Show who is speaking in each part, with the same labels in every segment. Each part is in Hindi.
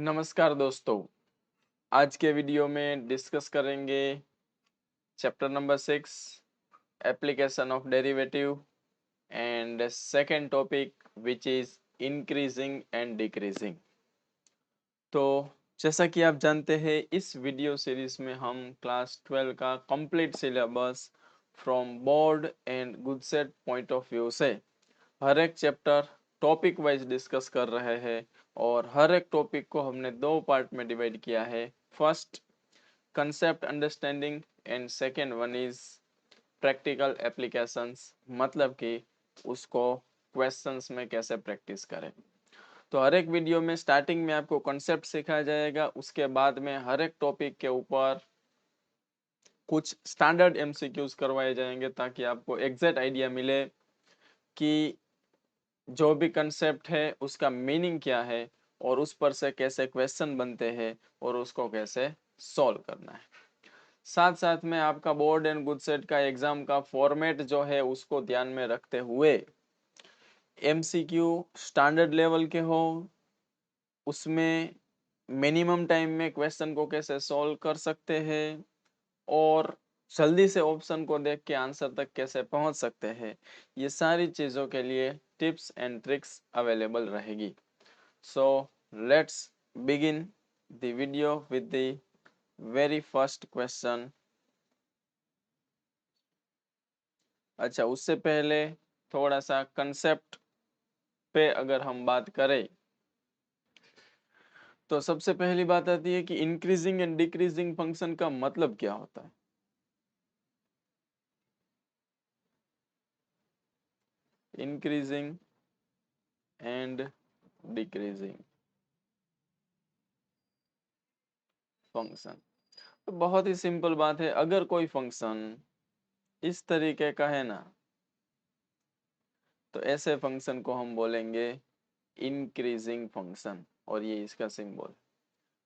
Speaker 1: नमस्कार दोस्तों। आज के वीडियो में डिस्कस करेंगे chapter number 6 application of derivative and second topic which is increasing and decreasing. तो जैसा कि आप जानते हैं इस वीडियो सीरीज में हम क्लास 12 का complete syllabus from board and GUJCET point of view से हर एक चैप्टर टॉपिक वाइज डिस्कस कर रहे हैं और हर एक टॉपिक को हमने दो पार्ट में डिवाइड किया है। First concept understanding and second one is practical applications, मतलब कि उसको क्वेश्चंस में कैसे प्रैक्टिस करें। तो हर एक वीडियो में स्टार्टिंग में आपको कॉन्सेप्ट सिखाया जाएगा, उसके बाद में हर एक टॉपिक के ऊपर कुछ स्टैंडर्ड एमसीक्यूज करवाए जाएंगे ताकि आपको एग्जैक्ट आइडिया मिले कि जो भी कंसेप्ट है उसका मीनिंग क्या है और उस पर से कैसे क्वेश्चन बनते हैं और उसको कैसे सॉल्व करना है। साथ साथ में आपका बोर्ड एंड गुडसेट का एग्जाम का फॉर्मेट जो है उसको ध्यान में रखते हुए एमसीक्यू स्टैंडर्ड लेवल के हो, उसमें मिनिमम टाइम में क्वेश्चन को कैसे सॉल्व कर सकते हैं और जल्दी से ऑप्शन को देख के आंसर तक कैसे पहुंच सकते हैं, ये सारी चीज़ों के लिए टिप्स एंड ट्रिक्स अवेलेबल रहेगी। So let's begin the video with the very first question. अच्छा, उससे पहले थोड़ा सा कंसेप्ट पे अगर हम बात करें तो सबसे पहली बात आती है कि इंक्रीजिंग एंड डिक्रीजिंग फंक्शन का मतलब क्या होता है। इंक्रीजिंग एंड डिक्रीजिंग फंक्शन तो बहुत ही सिंपल बात है। अगर कोई फंक्शन इस तरीके का है ना तो ऐसे फंक्शन को हम बोलेंगे इंक्रीजिंग फंक्शन और ये इसका सिंबल।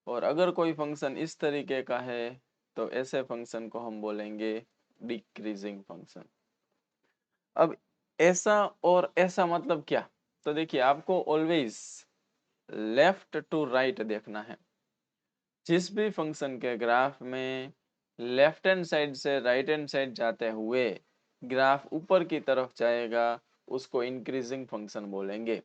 Speaker 1: और अगर कोई फंक्शन इस तरीके का है तो ऐसे फंक्शन को हम बोलेंगे डिक्रीजिंग फंक्शन। अब ऐसा और ऐसा मतलब क्या, तो देखिए आपको ऑलवेज लेफ्ट टू राइट देखना है। जिस भी फंक्शन के ग्राफ में लेफ्ट हैंड साइड से राइट हैंड साइड जाते हुए ग्राफ ऊपर की तरफ जाएगा उसको इंक्रीजिंग फंक्शन बोलेंगे।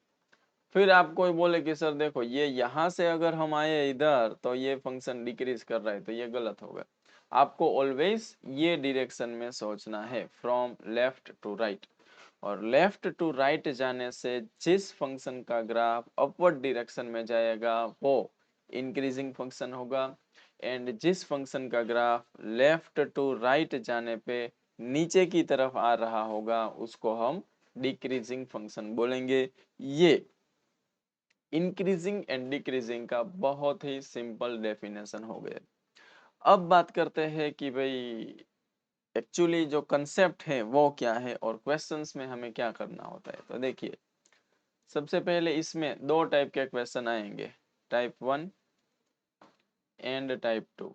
Speaker 1: फिर आप कोई बोले कि सर देखो ये यहाँ से अगर हम आए इधर तो ये फंक्शन डिक्रीज कर रहा है, तो ये गलत होगा। आपको ऑलवेज ये डायरेक्शन में सोचना है, फ्रॉम लेफ्ट टू राइट। और लेफ्ट टू राइट जाने से जिस फंक्शन का ग्राफ अपवर्ड डायरेक्शन में जाएगा वो इंक्रीजिंग फंक्शन होगा, एंड जिस फंक्शन का ग्राफ लेफ्ट टू राइट जाने पे नीचे की तरफ आ रहा होगा उसको हम डिक्रीजिंग फंक्शन बोलेंगे। ये इंक्रीजिंग एंड डिक्रीजिंग का बहुत ही सिंपल डेफिनेशन हो गया। अब बात करते हैं कि भाई एक्चुअली जो कंसेप्ट है वो क्या है और क्वेश्चंस में हमें क्या करना होता है। तो देखिए सबसे पहले इसमें दो टाइप के क्वेश्चन आएंगे, type 1 and type 2।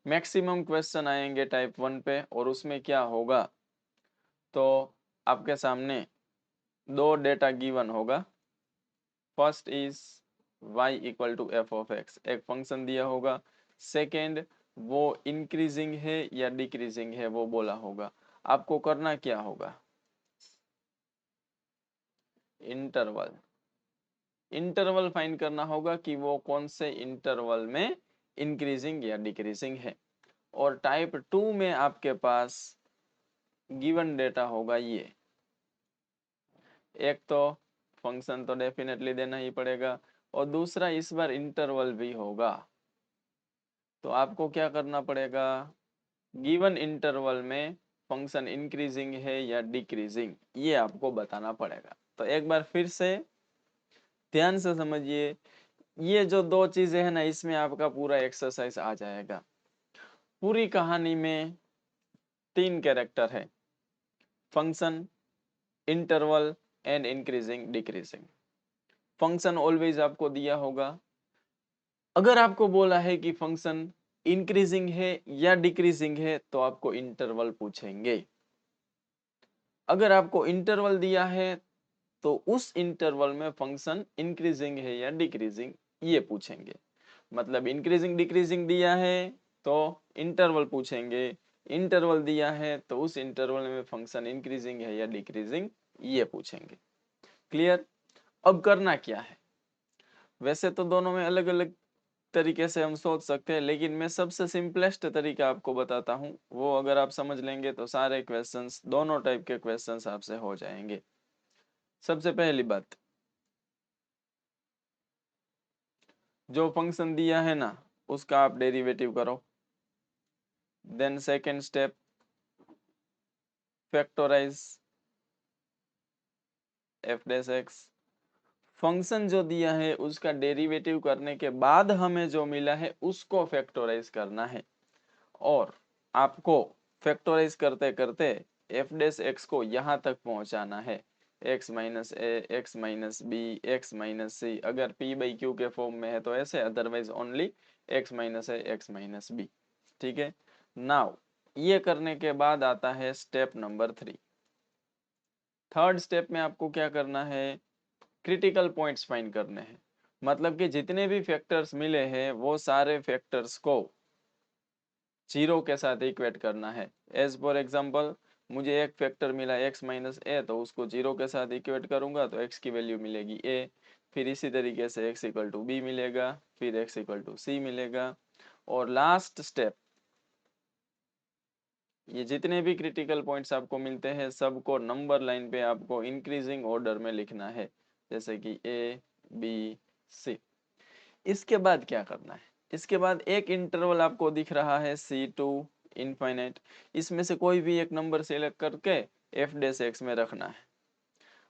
Speaker 1: Maximum question आएंगे टाइप 1 पे और उसमें क्या होगा, तो आपके सामने दो डेटा गिवन होगा। First is y equal to F of X, एक फंक्शन दिया होगा। सेकेंड वो इंक्रीजिंग है या डिक्रीजिंग है वो बोला होगा। आपको करना क्या होगा, इंटरवल इंटरवल फाइंड करना होगा कि वो कौन से इंटरवल में इंक्रीजिंग या डिक्रीजिंग है। और टाइप 2 में आपके पास गिवन डेटा होगा ये, एक तो फंक्शन तो डेफिनेटली देना ही पड़ेगा और दूसरा इस बार इंटरवल भी होगा। तो आपको क्या करना पड़ेगा, गिवन इंटरवल में फंक्शन इंक्रीजिंग है या डिक्रीजिंग ये आपको बताना पड़ेगा। तो एक बार फिर से ध्यान से समझिए, ये जो दो चीजें हैं ना इसमें आपका पूरा एक्सरसाइज आ जाएगा। पूरी कहानी में तीन कैरेक्टर है, function, interval and increasing decreasing. Function always आपको दिया होगा। अगर आपको बोला है कि फंक्शन इंक्रीजिंग है या डिक्रीजिंग है तो आपको इंटरवल पूछेंगे। अगर आपको इंटरवल दिया है तो उस इंटरवल में फंक्शन इंक्रीजिंग है या डिक्रीजिंग, ये पूछेंगे। मतलब इंक्रीजिंग डिक्रीजिंग दिया है तो इंटरवल पूछेंगे, इंटरवल दिया है तो उस इंटरवल में फंक्शन इंक्रीजिंग है या डिक्रीजिंग, ये पूछेंगे। क्लियर? अब करना क्या है, वैसे तो दोनों में अलग अलग तरीके से हम सोच सकते हैं, लेकिन मैं सबसे सिंपलेस्ट तरीका आपको बताता हूं, वो अगर आप समझ लेंगे तो सारे क्वेश्चंस, दोनों टाइप के क्वेश्चंस आपसे हो जाएंगे। सबसे पहली बात, जो फंक्शन दिया है ना उसका आप डेरिवेटिव करो। Then second step, factorise F dash X. Function जो दिया है उसका डेरिवेटिव करने के बाद हमें जो मिला है उसको फैक्टराइज करना है, और आपको फैक्टराइज करते करते एफ डैश एक्स को यहाँ तक पहुँचाना है, X minus A, X minus B, X minus C. अगर पी बाई क्यू के फॉर्म में है तो ऐसे, otherwise only X minus A, X minus B. ठीक है। नाउ ये करने के बाद आता है स्टेप नंबर 3। थर्ड स्टेप में आपको क्या करना है, क्रिटिकल पॉइंट्स फाइंड करने हैं। मतलब कि जितने भी फैक्टर्स मिले हैं वो सारे फैक्टर्स को जीरो के साथ इक्वेट करना है। एज फॉर एग्जांपल, मुझे एक फैक्टर मिला x माइनस ए, तो उसको जीरो के साथ इक्वेट करूंगा तो x की वैल्यू मिलेगी a। फिर इसी तरीके से x इक्वल टू बी मिलेगा, फिर x इक्वल टू सी मिलेगा। और लास्ट स्टेप, ये जितने भी क्रिटिकल पॉइंट्स आपको मिलते हैं सबको नंबर लाइन पे आपको इंक्रीजिंग ऑर्डर में लिखना है, जैसे कि a b c। इसके बाद क्या करना है, इसके बाद एक इंटरवल आपको दिख रहा है C2 इनफाइनाइट, इसमें से कोई भी एक नंबर सेलेक्ट करके एफ डैश एक्स में रखना है।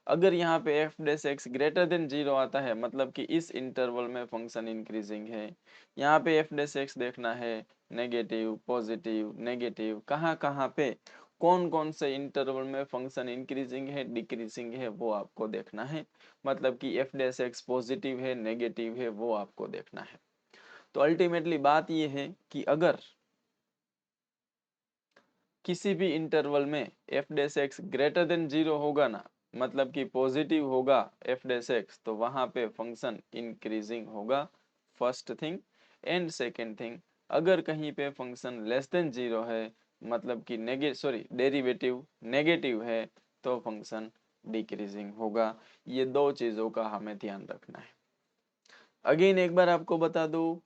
Speaker 1: अगर यहाँ पे F dash X greater than 0 आता है मतलब कि इस इंटरवल में फंक्शन इंक्रीजिंग है। यहाँ पे एफ डैश एक्स देखना है, नेगेटिव पॉजिटिव नेगेटिव, कहाँ कहाँ पे कौन कौन से इंटरवल में फंक्शन इंक्रीजिंग है डिक्रीजिंग है वो आपको देखना है। मतलब कि एफ डैश एक्स पॉजिटिव है नेगेटिव है वो आपको देखना है। तो अल्टीमेटली बात ये है कि अगर किसी भी इंटरवल में F dash X greater than 0 होगा ना, मतलब कि पॉजिटिव होगा एफ डैश एक्स, तो वहां पे फंक्शन इंक्रीजिंग होगा, first thing. And second thing, अगर कहीं पे फंक्शन लेस देन 0 है, मतलब कि डेरिवेटिव नेगेटिव है, तो फंक्शन डिक्रीजिंग होगा। ये दो चीजों का हमें ध्यान रखना है। अगेन एक बार आपको बता दूं,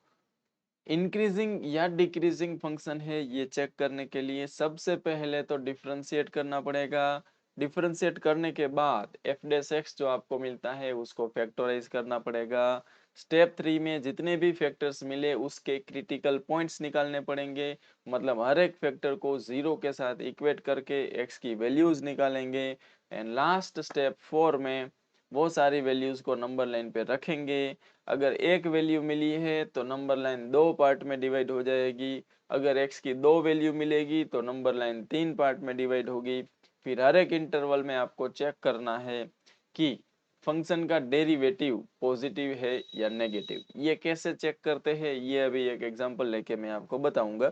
Speaker 1: इंक्रीजिंग या डिक्रीजिंग फंक्शन है ये चेक करने के लिए सबसे पहले तो डिफरेंशिएट करना पड़ेगा। डिफरेंशिएट करने के बाद एफ डैश एक्स जो आपको मिलता है उसको फैक्टराइज करना पड़ेगा। स्टेप 3 में जितने भी फैक्टर्स मिले उसके क्रिटिकल पॉइंट्स निकालने पड़ेंगे, मतलब हर एक फैक्टर को जीरो के साथ इक्वेट करके एक्स की वैल्यूज निकालेंगे। एंड लास्ट स्टेप 4 में वो सारी वैल्यूज को नंबर लाइन पे रखेंगे। अगर एक वैल्यू मिली है तो नंबर लाइन दो पार्ट में डिवाइड हो जाएगी। अगर x की दो वैल्यू मिलेगी तो नंबर लाइन तीन पार्ट में डिवाइड होगी। फिर हर एक इंटरवल में आपको चेक करना है कि फंक्शन का डेरिवेटिव पॉजिटिव है या नेगेटिव। ये कैसे चेक करते हैं ये अभी एक एग्जांपल लेके मैं आपको बताऊंगा।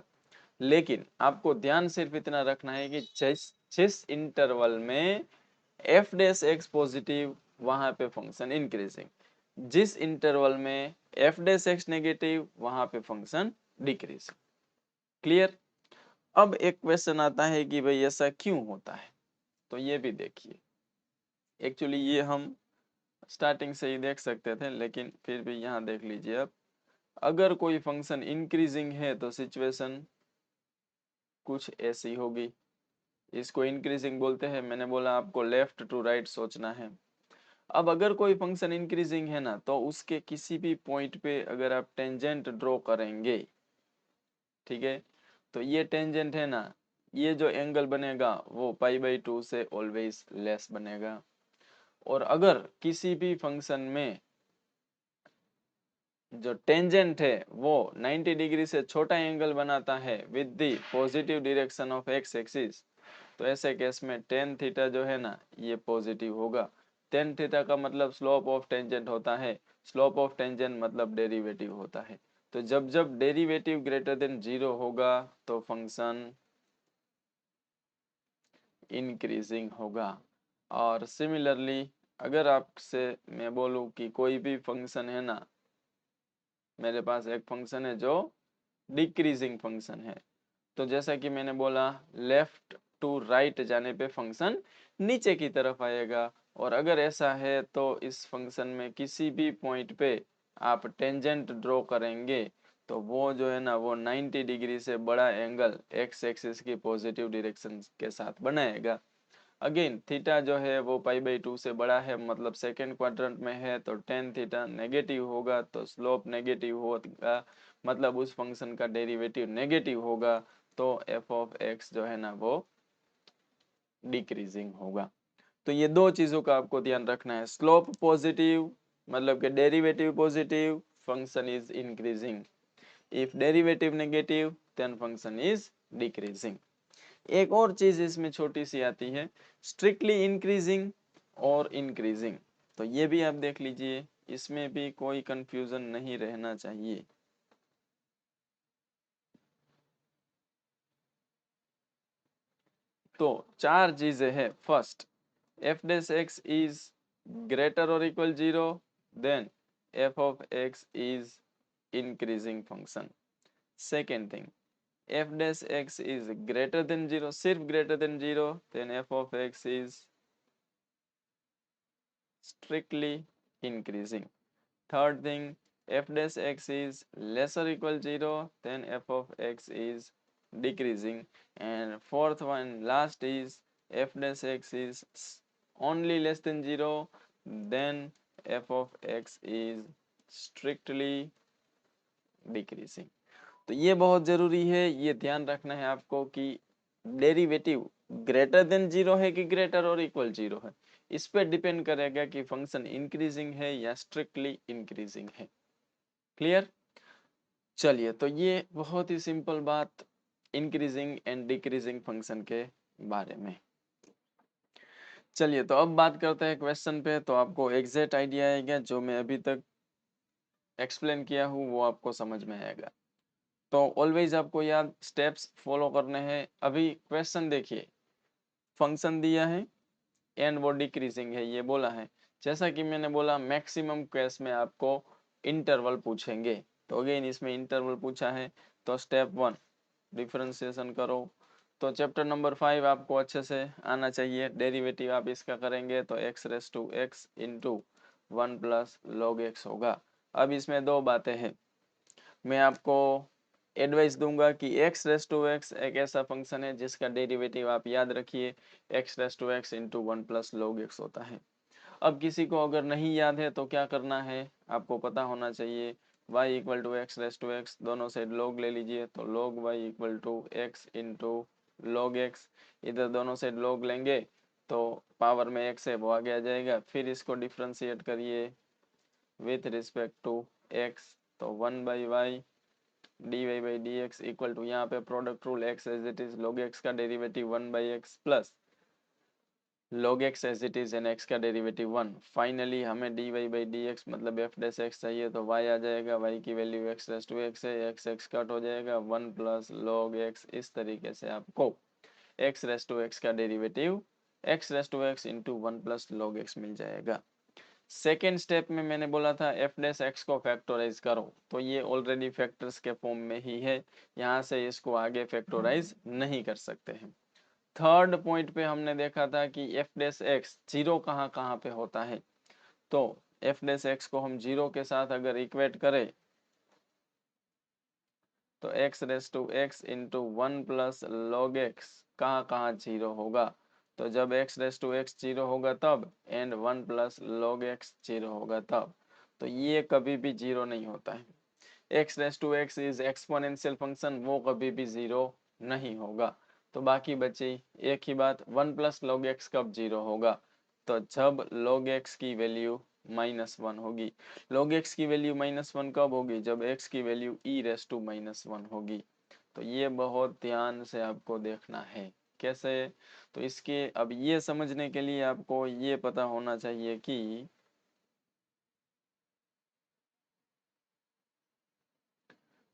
Speaker 1: लेकिन आपको ध्यान सिर्फ इतना रखना है कि जिस जिस इंटरवल में एफ डैश एक्स पॉजिटिव वहां पे फंक्शन इंक्रीजिंग, जिस इंटरवल में एफ डैश एक्स नेगेटिव वहां पे फंक्शन डिक्रीजिंग। क्लियर? अब एक क्वेश्चन आता है कि भाई ऐसा क्यों होता है, तो ये भी देखिए। एक्चुअली ये हम स्टार्टिंग से ही देख सकते थे, लेकिन फिर भी यहाँ देख लीजिए। अब अगर कोई फंक्शन इंक्रीजिंग है तो सिचुएशन कुछ ऐसी होगी, इसको इंक्रीजिंग बोलते हैं। मैंने बोला आपको लेफ्ट टू राइट सोचना है। अब अगर कोई फंक्शन इंक्रीजिंग है ना तो उसके किसी भी पॉइंट पे अगर आप टेंजेंट ड्रॉ करेंगे, ठीक है, तो ये टेंजेंट है ना, ये जो एंगल बनेगा वो पाई/2 से ऑलवेज लेस बनेगा। और अगर किसी भी फंक्शन में जो टेंजेंट है वो 90 डिग्री से छोटा एंगल बनाता है with the positive direction of x axis, तो ऐसे केस में टेन थीटा जो है ना ये पॉजिटिव होगा। टेन थीटा का मतलब स्लोप ऑफ टेंजेंट होता है, स्लोप ऑफ टेंजेंट मतलब डेरिवेटिव होता है। तो जब जब डेरिवेटिव ग्रेटर देन 0 होगा तो फंक्शन इंक्रीजिंग होगा। और सिमिलरली अगर आपसे मैं बोलूं कि कोई भी फंक्शन है ना, मेरे पास एक फंक्शन है जो डिक्रीजिंग फंक्शन है, तो जैसा कि मैंने बोला लेफ्ट टू राइट जाने पे फंक्शन नीचे की तरफ आएगा, और अगर ऐसा है तो इस फंक्शन में किसी भी पॉइंट पे आप टेंजेंट ड्रॉ करेंगे तो वो जो है ना वो 90 डिग्री से बड़ा एंगल एक्स एक्सिस की पॉजिटिव डायरेक्शन के साथ बनाएगा। अगेन थीटा जो है वो पाई/2 से बड़ा है, मतलब सेकेंड क्वाड्रेंट में है, तो टेन थीटा नेगेटिव होगा, तो स्लोप नेगेटिव होगा, मतलब उस फंक्शन का डेरिवेटिव नेगेटिव होगा, तो एफ ऑफ एक्स जो है ना वो डिक्रीजिंग होगा। तो ये दो चीजों का आपको ध्यान रखना है, स्लोप पॉजिटिव मतलब कि derivative positive, function is increasing, if derivative negative then function is decreasing. एक और चीज इसमें छोटी सी आती है, स्ट्रिक्टली इंक्रीजिंग और इंक्रीजिंग, तो ये भी आप देख लीजिए, इसमें भी कोई कंफ्यूजन नहीं रहना चाहिए। तो चार चीजें हैं, first F dash X is greater और equal 0, then F of x is increasing function. Second thing, F dash X is greater than 0, सिर्फ greater than 0, then F of x is strictly increasing. Third thing, f dash x is lesser equal 0, then f of x is decreasing. And fourth one, last is f dash x is only less than 0, then f of x is strictly decreasing. तो ये बहुत जरूरी है, ये ध्यान रखना है आपको कि डेरिवेटिव ग्रेटर देन 0 है कि ग्रेटर और इक्वल 0 है, इस पर डिपेंड करेगा कि फंक्शन इंक्रीजिंग है या स्ट्रिक्टली इंक्रीजिंग है। क्लियर? चलिए, तो ये बहुत ही सिंपल बात इंक्रीजिंग एंड डिक्रीजिंग फंक्शन के बारे में। चलिए, तो अब बात करते हैं क्वेश्चन पे, तो आपको एग्जैक्ट आइडिया आएगा, जो मैं अभी तक एक्सप्लेन किया हूँ वो आपको समझ में आएगा। तो ऑलवेज आपको याद स्टेप्स फॉलो करने हैं। अभी क्वेश्चन देखिए, फंक्शन दिया है एंड वो डिक्रीजिंग है ये बोला है, जैसा कि मैंने बोला मैक्सिमम केस में आपको इंटरवल पूछेंगे, तो अगेन इसमें इंटरवल पूछा है, तो स्टेप 1 डिफरेंशिएशन करो। तो चैप्टर नंबर 5 आपको अच्छे से आना चाहिए। डेरिवेटिव आप इसका करेंगे तो X raise to X into 1 plus log X होगा। अब इसमें दो बातें हैं, मैं आपको एडवाइस दूंगा कि एक्स रेस टू एक्स एक ऐसा फंक्शन है जिसका डेरिवेटिव आप याद रखिए, X raise to X into 1 plus log X होता है। अब किसी को अगर नहीं याद है तो क्या करना है, आपको पता होना चाहिए, y equal to X raise to X, दोनों साइड log ले लीजिए, तो log y equal to X into log X, इधर दोनों साइड log लेंगे तो पावर में x है वो आगे आ जाएगा, फिर इसको डिफ्रेंशिएट करिए विथ रिस्पेक्ट टू x, तो 1/y dy/dx इक्वल टू, यहाँ पे product rule x as it is, log x का derivative 1/x plus log x as it is and x का डेरिवेटिव 1। फाइनली हमें dy/dx मतलब f डैश x चाहिए, तो y आ जाएगा, y की value x raise to x है, x कट हो जाएगा, 1 प्लस log x, इस तरीके से आपको x रेस टू x का derivative x raise to x into 1 plus log x मिल जाएगा। सेकेंड स्टेप में मैंने बोला था f डैश x को फैक्टराइज करो, तो ये ऑलरेडी फैक्टर्स के फॉर्म में ही है, यहाँ से इसको आगे फैक्टराइज नहीं कर सकते हैं। थर्ड पॉइंट पे हमने देखा था कि f डैश एक्स जीरो कहाँ कहाँ पे होता है, तो f डैश एक्स को हम जीरो के साथ अगर इक्वेट करें तो x raise to x into 1 plus log X कहाँ कहाँ जीरो होगा, तो जब x raise to x zero होगा तब, and 1 plus log X zero होगा तब, तो ये कभी भी जीरो नहीं होता है। x raise to x is exponential function, वो कभी भी जीरो नहीं होगा। तो बाकी बची एक ही बात, 1 प्लस लॉग एक्स कब जीरो होगा, तो जब log x की वैल्यू -1 होगी। log x की वैल्यू -1 कब होगी, जब x की वैल्यू e रेस टू -1 होगी। तो ये बहुत ध्यान से आपको देखना है। कैसे, तो इसके अब ये समझने के लिए आपको ये पता होना चाहिए कि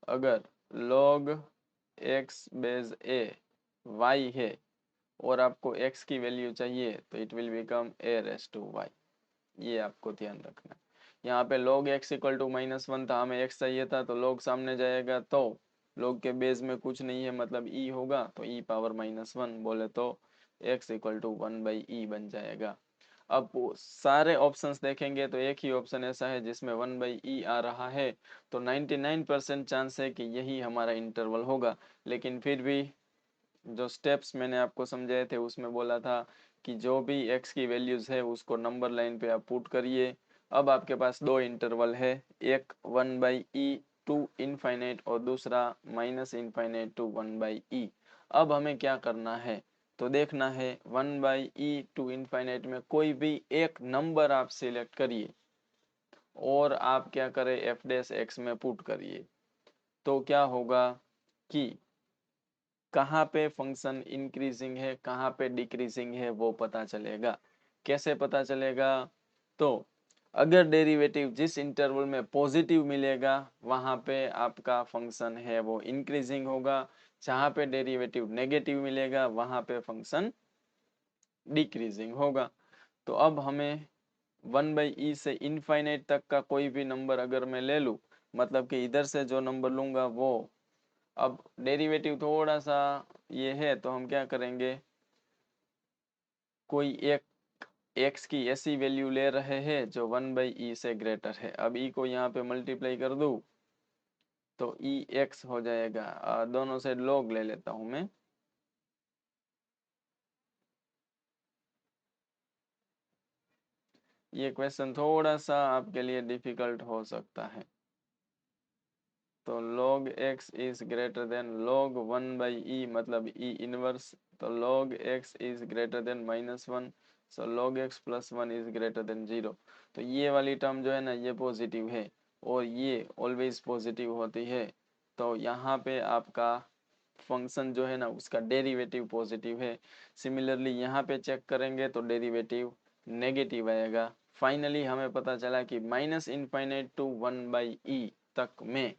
Speaker 1: अगर log x base a y है और आपको x की वैल्यू चाहिए तो it will become a raise to y। ये आपको ध्यान रखना। यहाँ पे log x इक्वल टू -1 था, हमें x चाहिए था तो log सामने जाएगा तो log के बेस में कुछ नहीं है मतलब e होगा, तो e पावर -1 बोले तो x इक्वल टू 1/e बन जाएगा। अब वो सारे ऑप्शंस देखेंगे तो एक ही ऑप्शन ऐसा है जिसमें 1/e आ रहा है, तो 99% चांस है कि यही हमारा इंटरवल होगा। लेकिन फिर भी जो स्टेप्स मैंने आपको समझाए थे उसमें बोला था कि जो भी x की वैल्यूज है उसको नंबर लाइन पे आप पुट करिए। अब आपके पास दो इंटरवल है, एक 1/e टू इनफाइनाइट और दूसरा -इनफाइनाइट टू 1/e। अब हमें क्या करना है, तो देखना है 1/e टू इनफाइनाइट में कोई भी एक नंबर आप सिलेक्ट करिए और आप क्या करें एफ डैश एक्स में पुट करिए। तो क्या होगा कि कहाँ पे फंक्शन इंक्रीजिंग है कहाँ पे डिक्रीजिंग है वो पता चलेगा। कैसे पता चलेगा, तो अगर डेरिवेटिव जिस इंटरवल में पॉजिटिव मिलेगा वहाँ पे आपका फंक्शन है वो इंक्रीजिंग होगा, जहाँ पे डेरिवेटिव नेगेटिव मिलेगा वहाँ पे फंक्शन डिक्रीजिंग होगा। तो अब हमें 1/e से इनफाइनाइट तक का कोई भी नंबर अगर मैं ले लूँ, मतलब कि इधर से जो नंबर लूँगा वो, अब डेरिवेटिव थोड़ा सा ये है तो हम क्या करेंगे, कोई एक x की ऐसी वैल्यू ले रहे हैं जो 1/e से ग्रेटर है। अब e को यहाँ पे मल्टीप्लाई कर दूँ तो e x हो जाएगा। दोनों से log ले लेता हूँ मैं। ये क्वेश्चन थोड़ा सा आपके लिए डिफिकल्ट हो सकता है। तो log x is greater then log 1/e मतलब e इनवर्स, तो log x is greater then -1, so log x plus 1 is greater than 0। तो ये वाली टर्म जो है ना ये पॉजिटिव है और ये ऑलवेज पॉजिटिव होती है, तो यहाँ पे आपका फंक्शन जो है ना उसका डेरिवेटिव पॉजिटिव है। सिमिलरली यहाँ पे चेक करेंगे तो डेरिवेटिव नेगेटिव आएगा। फाइनली हमें पता चला कि -इनफाइनाइट टू 1/e तक में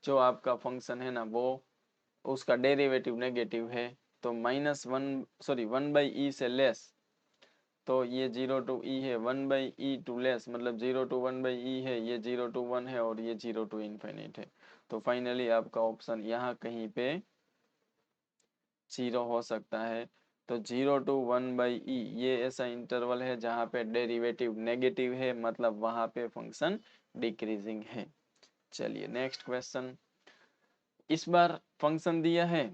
Speaker 1: जो आपका फंक्शन है ना वो उसका डेरिवेटिव नेगेटिव है, तो -1 से लेस, तो ये 0 टू e है, 1/e टू लेस मतलब 0 टू 1/e है, ये 0 टू 1 है और ये 0 टू इनफाइनाइट है। तो फाइनली आपका ऑप्शन यहाँ कहीं पे 0 हो सकता है। तो 0 टू 1/e ये ऐसा इंटरवल है जहाँ पे डेरिवेटिव नेगेटिव है, मतलब वहाँ पे फंक्शन डिक्रीजिंग है। चलिए नेक्स्ट क्वेश्चन। इस बार फंक्शन दिया है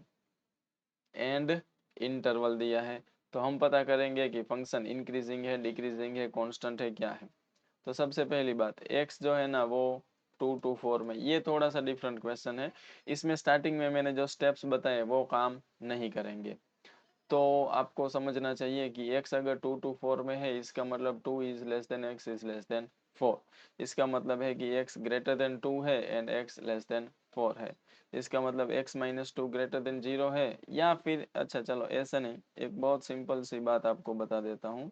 Speaker 1: एंड इंटरवल दिया है, तो हम पता करेंगे कि फंक्शन इंक्रीजिंग है डिक्रीजिंग है कांस्टेंट है क्या है। तो सबसे पहली बात x जो है ना वो 2 to 4 में, ये थोड़ा सा डिफरेंट क्वेश्चन है। इसमें स्टार्टिंग में मैंने जो स्टेप्स बताए वो काम नहीं करेंगे। तो आपको समझना चाहिए कि x अगर 2 to 4 में है इसका मतलब 2 is less then x is less then 4। इसका मतलब है कि x ग्रेटर देन 2 है एंड x लेस देन 4 है। इसका मतलब x माइनस 2 ग्रेटर देन 0 है, या फिर अच्छा चलो ऐसा नहीं, एक बहुत सिंपल सी बात आपको बता देता हूँ।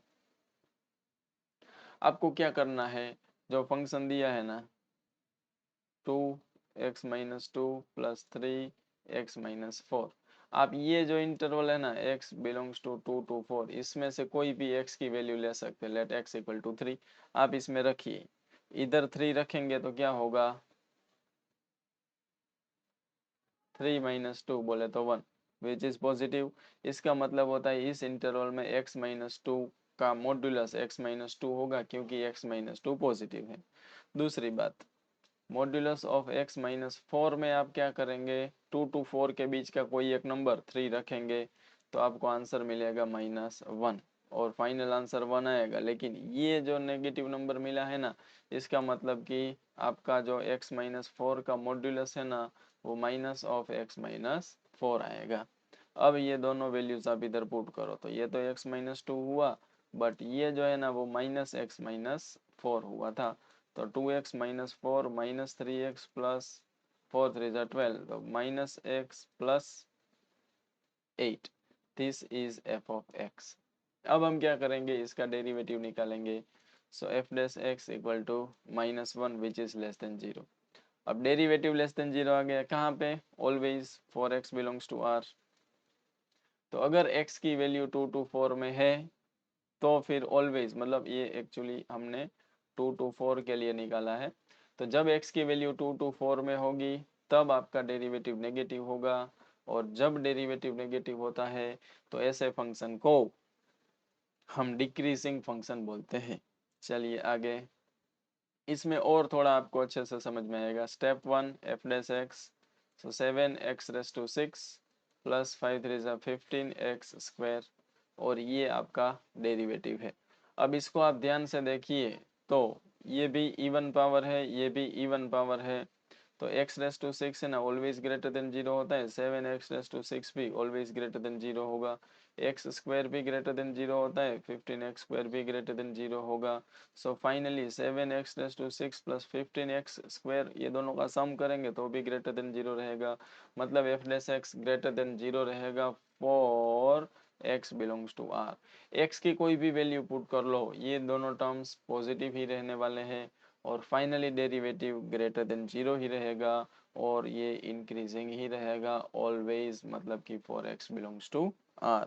Speaker 1: आपको क्या करना है, जो फंक्शन दिया है ना 2x-2 प्लस 3x-4, आप ये जो इंटरवल है ना x बिलोंग्स टू 2 to 4 इसमें से कोई भी x की वैल्यू ले सकते हैं। लेट x इक्वल टू 3 आप इसमें रखिए, इधर 3 रखेंगे तो क्या होगा 3-2 बोले तो 1 विच इज पॉजिटिव। इसका मतलब होता है इस इंटरवल में x-2 का मॉड्यूलस x-2 होगा क्योंकि x-2 पॉजिटिव है। दूसरी बात, मॉड्यूलस ऑफ x-4 में आप क्या करेंगे, 2 to 4 के बीच का कोई एक नंबर 3 रखेंगे तो आपको आंसर मिलेगा -1 और फाइनल आंसर 1 आएगा। लेकिन ये जो नेगेटिव नंबर मिला है ना इसका मतलब कि आपका जो x-4 का मॉड्यूलस है ना वो माइनस ऑफ x-4 आएगा। अब ये दोनों वैल्यूज आप इधर पुट करो तो ये तो x-2 हुआ, बट ये जो है ना वो -x-4 हुआ था। तो 2x-4 -3x प्लस 4 3 12, तो -x plus 8, this is f of x। अब हम क्या करेंगे, इसका डेरिवेटिव निकालेंगे। So f dash x equal to -1 which is less than 0। अब डेरिवेटिव लेस देन 0 आ गया कहाँ पे, always 4x belongs to r। तो अगर x की वैल्यू 2 to 4 में है तो फिर ऑलवेज मतलब ये एक्चुअली हमने 2 to 4 के लिए निकाला है। तो जब x की वैल्यू 2 to 4 में होगी तब आपका डेरिवेटिव नेगेटिव होगा, और जब डेरिवेटिव नेगेटिव होता है तो ऐसे फंक्शन को हम डिक्रीजिंग फंक्शन बोलते हैं। चलिए आगे, इसमें और थोड़ा आपको अच्छे से समझ में आएगा। स्टेप 1 एफ डैश एक्स, सो 7x⁻6 प्लस 5 3 15x², और ये आपका डेरिवेटिव है। अब इसको आप ध्यान से देखिए तो ये भी इवन पावर है, ये भी इवन पावर है, तो x⁻6 है ना ऑलवेज ग्रेटर देन 0 होता है, 7x⁻6 भी ऑलवेज ग्रेटर देन 0 होगा, x² भी ग्रेटर देन 0 होता है, 15x² भी ग्रेटर देन 0 होगा। So finally 7x⁻6 plus 15x² ये दोनों का सम करेंगे तो भी ग्रेटर देन 0 रहेगा, मतलब f' ग्रेटर देन 0 रहेगा for x belongs to r। x की कोई भी वैल्यू पुट कर लो, ये दोनों टर्म्स पॉजिटिव ही रहने वाले हैं, और फाइनली डेरिवेटिव ग्रेटर देन 0 ही रहेगा, और ये इंक्रीजिंग ही रहेगा ऑलवेज, मतलब कि for x belongs to r।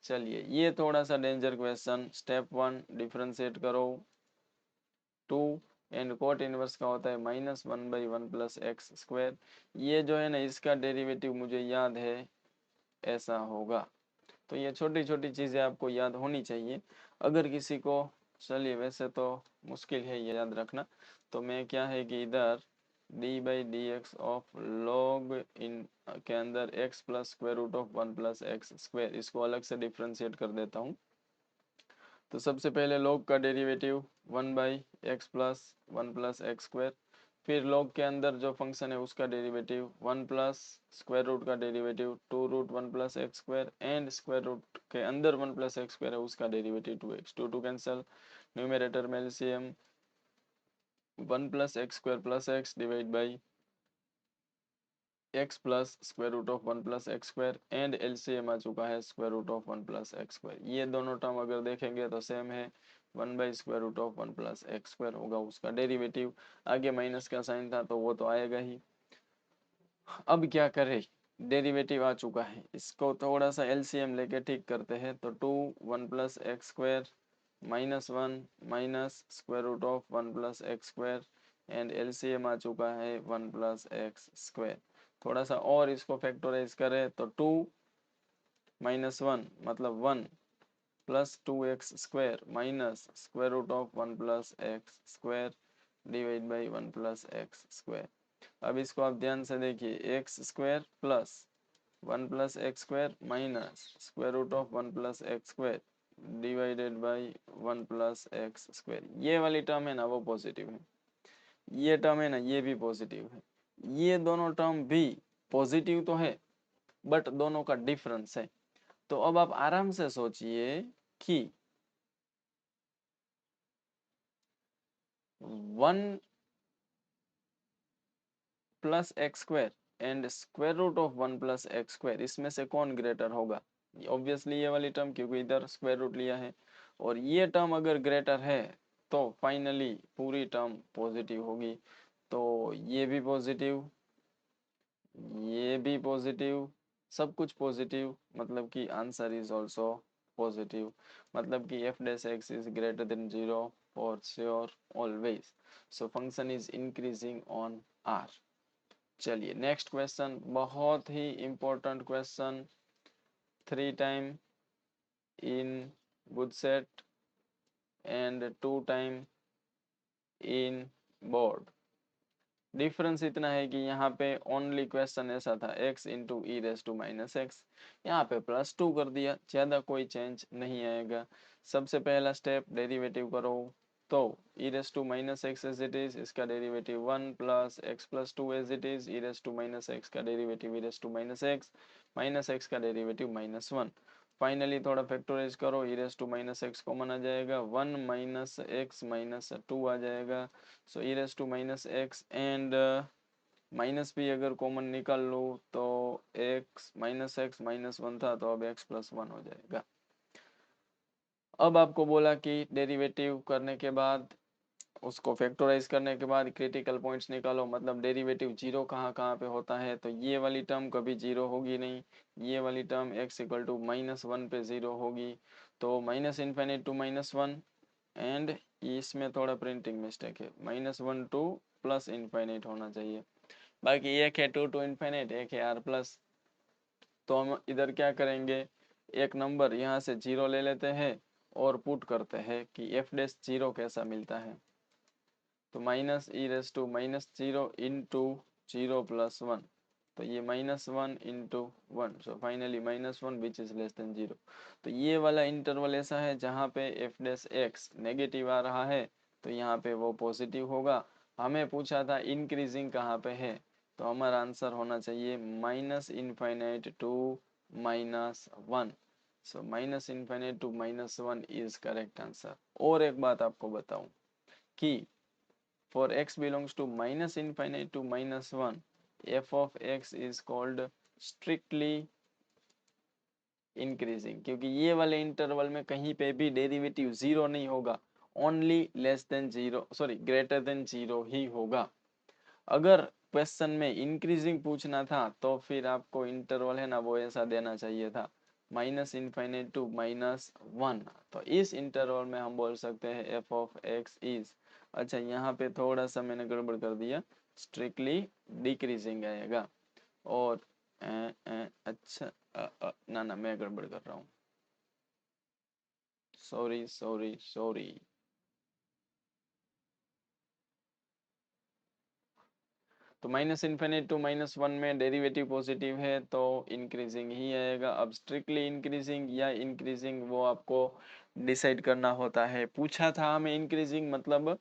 Speaker 1: चलिए ये थोड़ा सा डेंजर क्वेश्चन। स्टेप 1 डिफरेंशिएट करो 2 एंड कोट इनवर्स का होता है -1/1 प्लस x²। ये जो है ना इसका डेरिवेटिव मुझे याद है ऐसा होगा। तो ये छोटी छोटी चीज़ें आपको याद होनी चाहिए अगर किसी को। चलिए वैसे तो मुश्किल है ये याद रखना, तो मैं क्या है कि इधर d/dx ऑफ log इन के अंदर x plus square root of 1 plus x², इसको अलग से डिफ्रेंशिएट कर देता हूँ। तो सबसे पहले log का derivative 1/x plus 1 plus x², फिर log के अंदर जो फंक्शन है उसका डेरिवेटिव 1 प्लस स्क्वायर रूट का derivative 2√1 plus x² and square root के अंदर 1 प्लस x² है उसका डेरिवेटिव 2x। 2 कैंसिल, न्यूमरेटर में LCM 1 plus x² plus x divide by x plus square root of 1 plus x² and LCM आ चुका है square root of 1 plus x²। ये दोनों टर्म अगर देखेंगे तो सेम है, 1/√1 प्लस x² होगा उसका डेरिवेटिव। आगे माइनस का साइन था तो वो तो आएगा ही। अब क्या करें, डेरिवेटिव आ चुका है, इसको थोड़ा सा एलसीएम लेके ठीक करते हैं। तो 2 1 plus x² -1 minus square root of 1 plus x² and LCM आ चुका है 1 प्लस x²। थोड़ा सा और इसको फैक्टराइज करें तो 2 -1 मतलब 1 plus 2x² minus square root of 1 plus x² divide by 1 plus x²। अब इसको आप ध्यान से देखिए, x² plus 1 plus x² minus square root of 1 plus x² divided by 1 plus x²। ये वाली टर्म है ना वो पॉजिटिव है, ये टर्म है ना ये भी पॉजिटिव है, ये दोनों टर्म भी पॉजिटिव तो है बट दोनों का डिफरेंस है। तो अब आप आराम से सोचिए कि 1 plus x² and square root of 1 plus x² इसमें से कौन ग्रेटर होगा? ऑब्वियसली ये वाली टर्म, क्योंकि इधर स्क्वायर रूट लिया है, और ये टर्म अगर ग्रेटर है तो फाइनली पूरी टर्म पॉजिटिव होगी। तो ये भी पॉजिटिव, ये भी पॉजिटिव, सब कुछ पॉजिटिव, मतलब कि आंसर इज आल्सो पॉजिटिव, मतलब कि f' is greater than 0 for sure always. So function is increasing on r। चलिए नेक्स्ट क्वेश्चन, बहुत ही important question, 3 time in GUJCET and 2 time in board. Difference इतना है कि यहाँ पे ओनली क्वेश्चन ऐसा था x इंटू e⁻⁻x, यहाँ पे +2 कर दिया, ज़्यादा कोई चेंज नहीं आएगा। सबसे पहला स्टेप डेरिवेटिव करो, तो e⁻⁻x एज इट इज, इसका derivative 1 plus x plus 2 as it is, e⁻⁻x का डेरिवेटिव e⁻⁻x x का डेरिवेटिव -1। फाइनली थोड़ा फैक्टराइज करो, e⁻⁻x कॉमन आ जाएगा, 1 माइनस एक्स माइनस 2 आ जाएगा। सो e⁻⁻x एंड माइनस भी अगर कॉमन निकाल लो तो x -1 था तो अब x + 1 हो जाएगा। अब आपको बोला कि डेरिवेटिव करने के बाद उसको फैक्टराइज करने के बाद क्रिटिकल पॉइंट्स निकालो, मतलब डेरिवेटिव जीरो कहाँ कहाँ पे होता है। तो ये वाली टर्म कभी जीरो होगी नहीं, ये वाली टर्म x = -1 पे जीरो होगी। तो माइनस इन्फाइनाइट टू -1 एंड इसमें थोड़ा प्रिंटिंग मिस्टेक है, -1 टू प्लस इन्फाइनाइट होना चाहिए। बाकी एक है 2 टू इन्फाइनाइट, एक है आर प्लस। तो हम इधर क्या करेंगे, एक नंबर यहाँ से 0 ले लेते हैं और पुट करते हैं कि एफ डैश 0 कैसा मिलता है। तो minus E raise to -0 into 0 + 1, तो ये -1 into 1, so finally -1 which is less than 0। तो ये वाला इंटरवल ऐसा है जहाँ पे एफ डैश एक्स नेगेटिव आ रहा है, तो यहाँ पे वो पॉजिटिव होगा। हमें पूछा था इंक्रीजिंग कहाँ पे है, तो हमारा आंसर होना चाहिए minus infinite to -1। So minus infinite to -1 is correct answer. और एक बात आपको बताऊं कि for x belongs to minus infinite to -1, f of x is called strictly increasing, क्योंकि ये वाले इंटरवल में कहीं पे भी डेरिवेटिव 0 नहीं होगा, only less than 0, sorry greater than 0 ही होगा। अगर क्वेश्चन में इंक्रीजिंग पूछना था तो फिर आपको इंटरवल है ना वो ऐसा देना चाहिए था, माइनस इनफाइनाइट टू -1। तो इस इंटरवल में हम बोल सकते हैं एफ ऑफ एक्स इज, अच्छा यहाँ पे थोड़ा सा मैंने गड़बड़ कर दिया, स्ट्रिक्टली डिक्रीजिंग आएगा। और अच्छा ना मैं गड़बड़ कर रहा हूँ, सॉरी सॉरी सॉरी। तो माइनस इन्फिनिट टू -1 में डेरिवेटिव पॉजिटिव है तो इंक्रीजिंग ही आएगा। अब स्ट्रिक्टली इंक्रीजिंग या इंक्रीजिंग वो आपको डिसाइड करना होता है। पूछा था हमें इंक्रीजिंग मतलब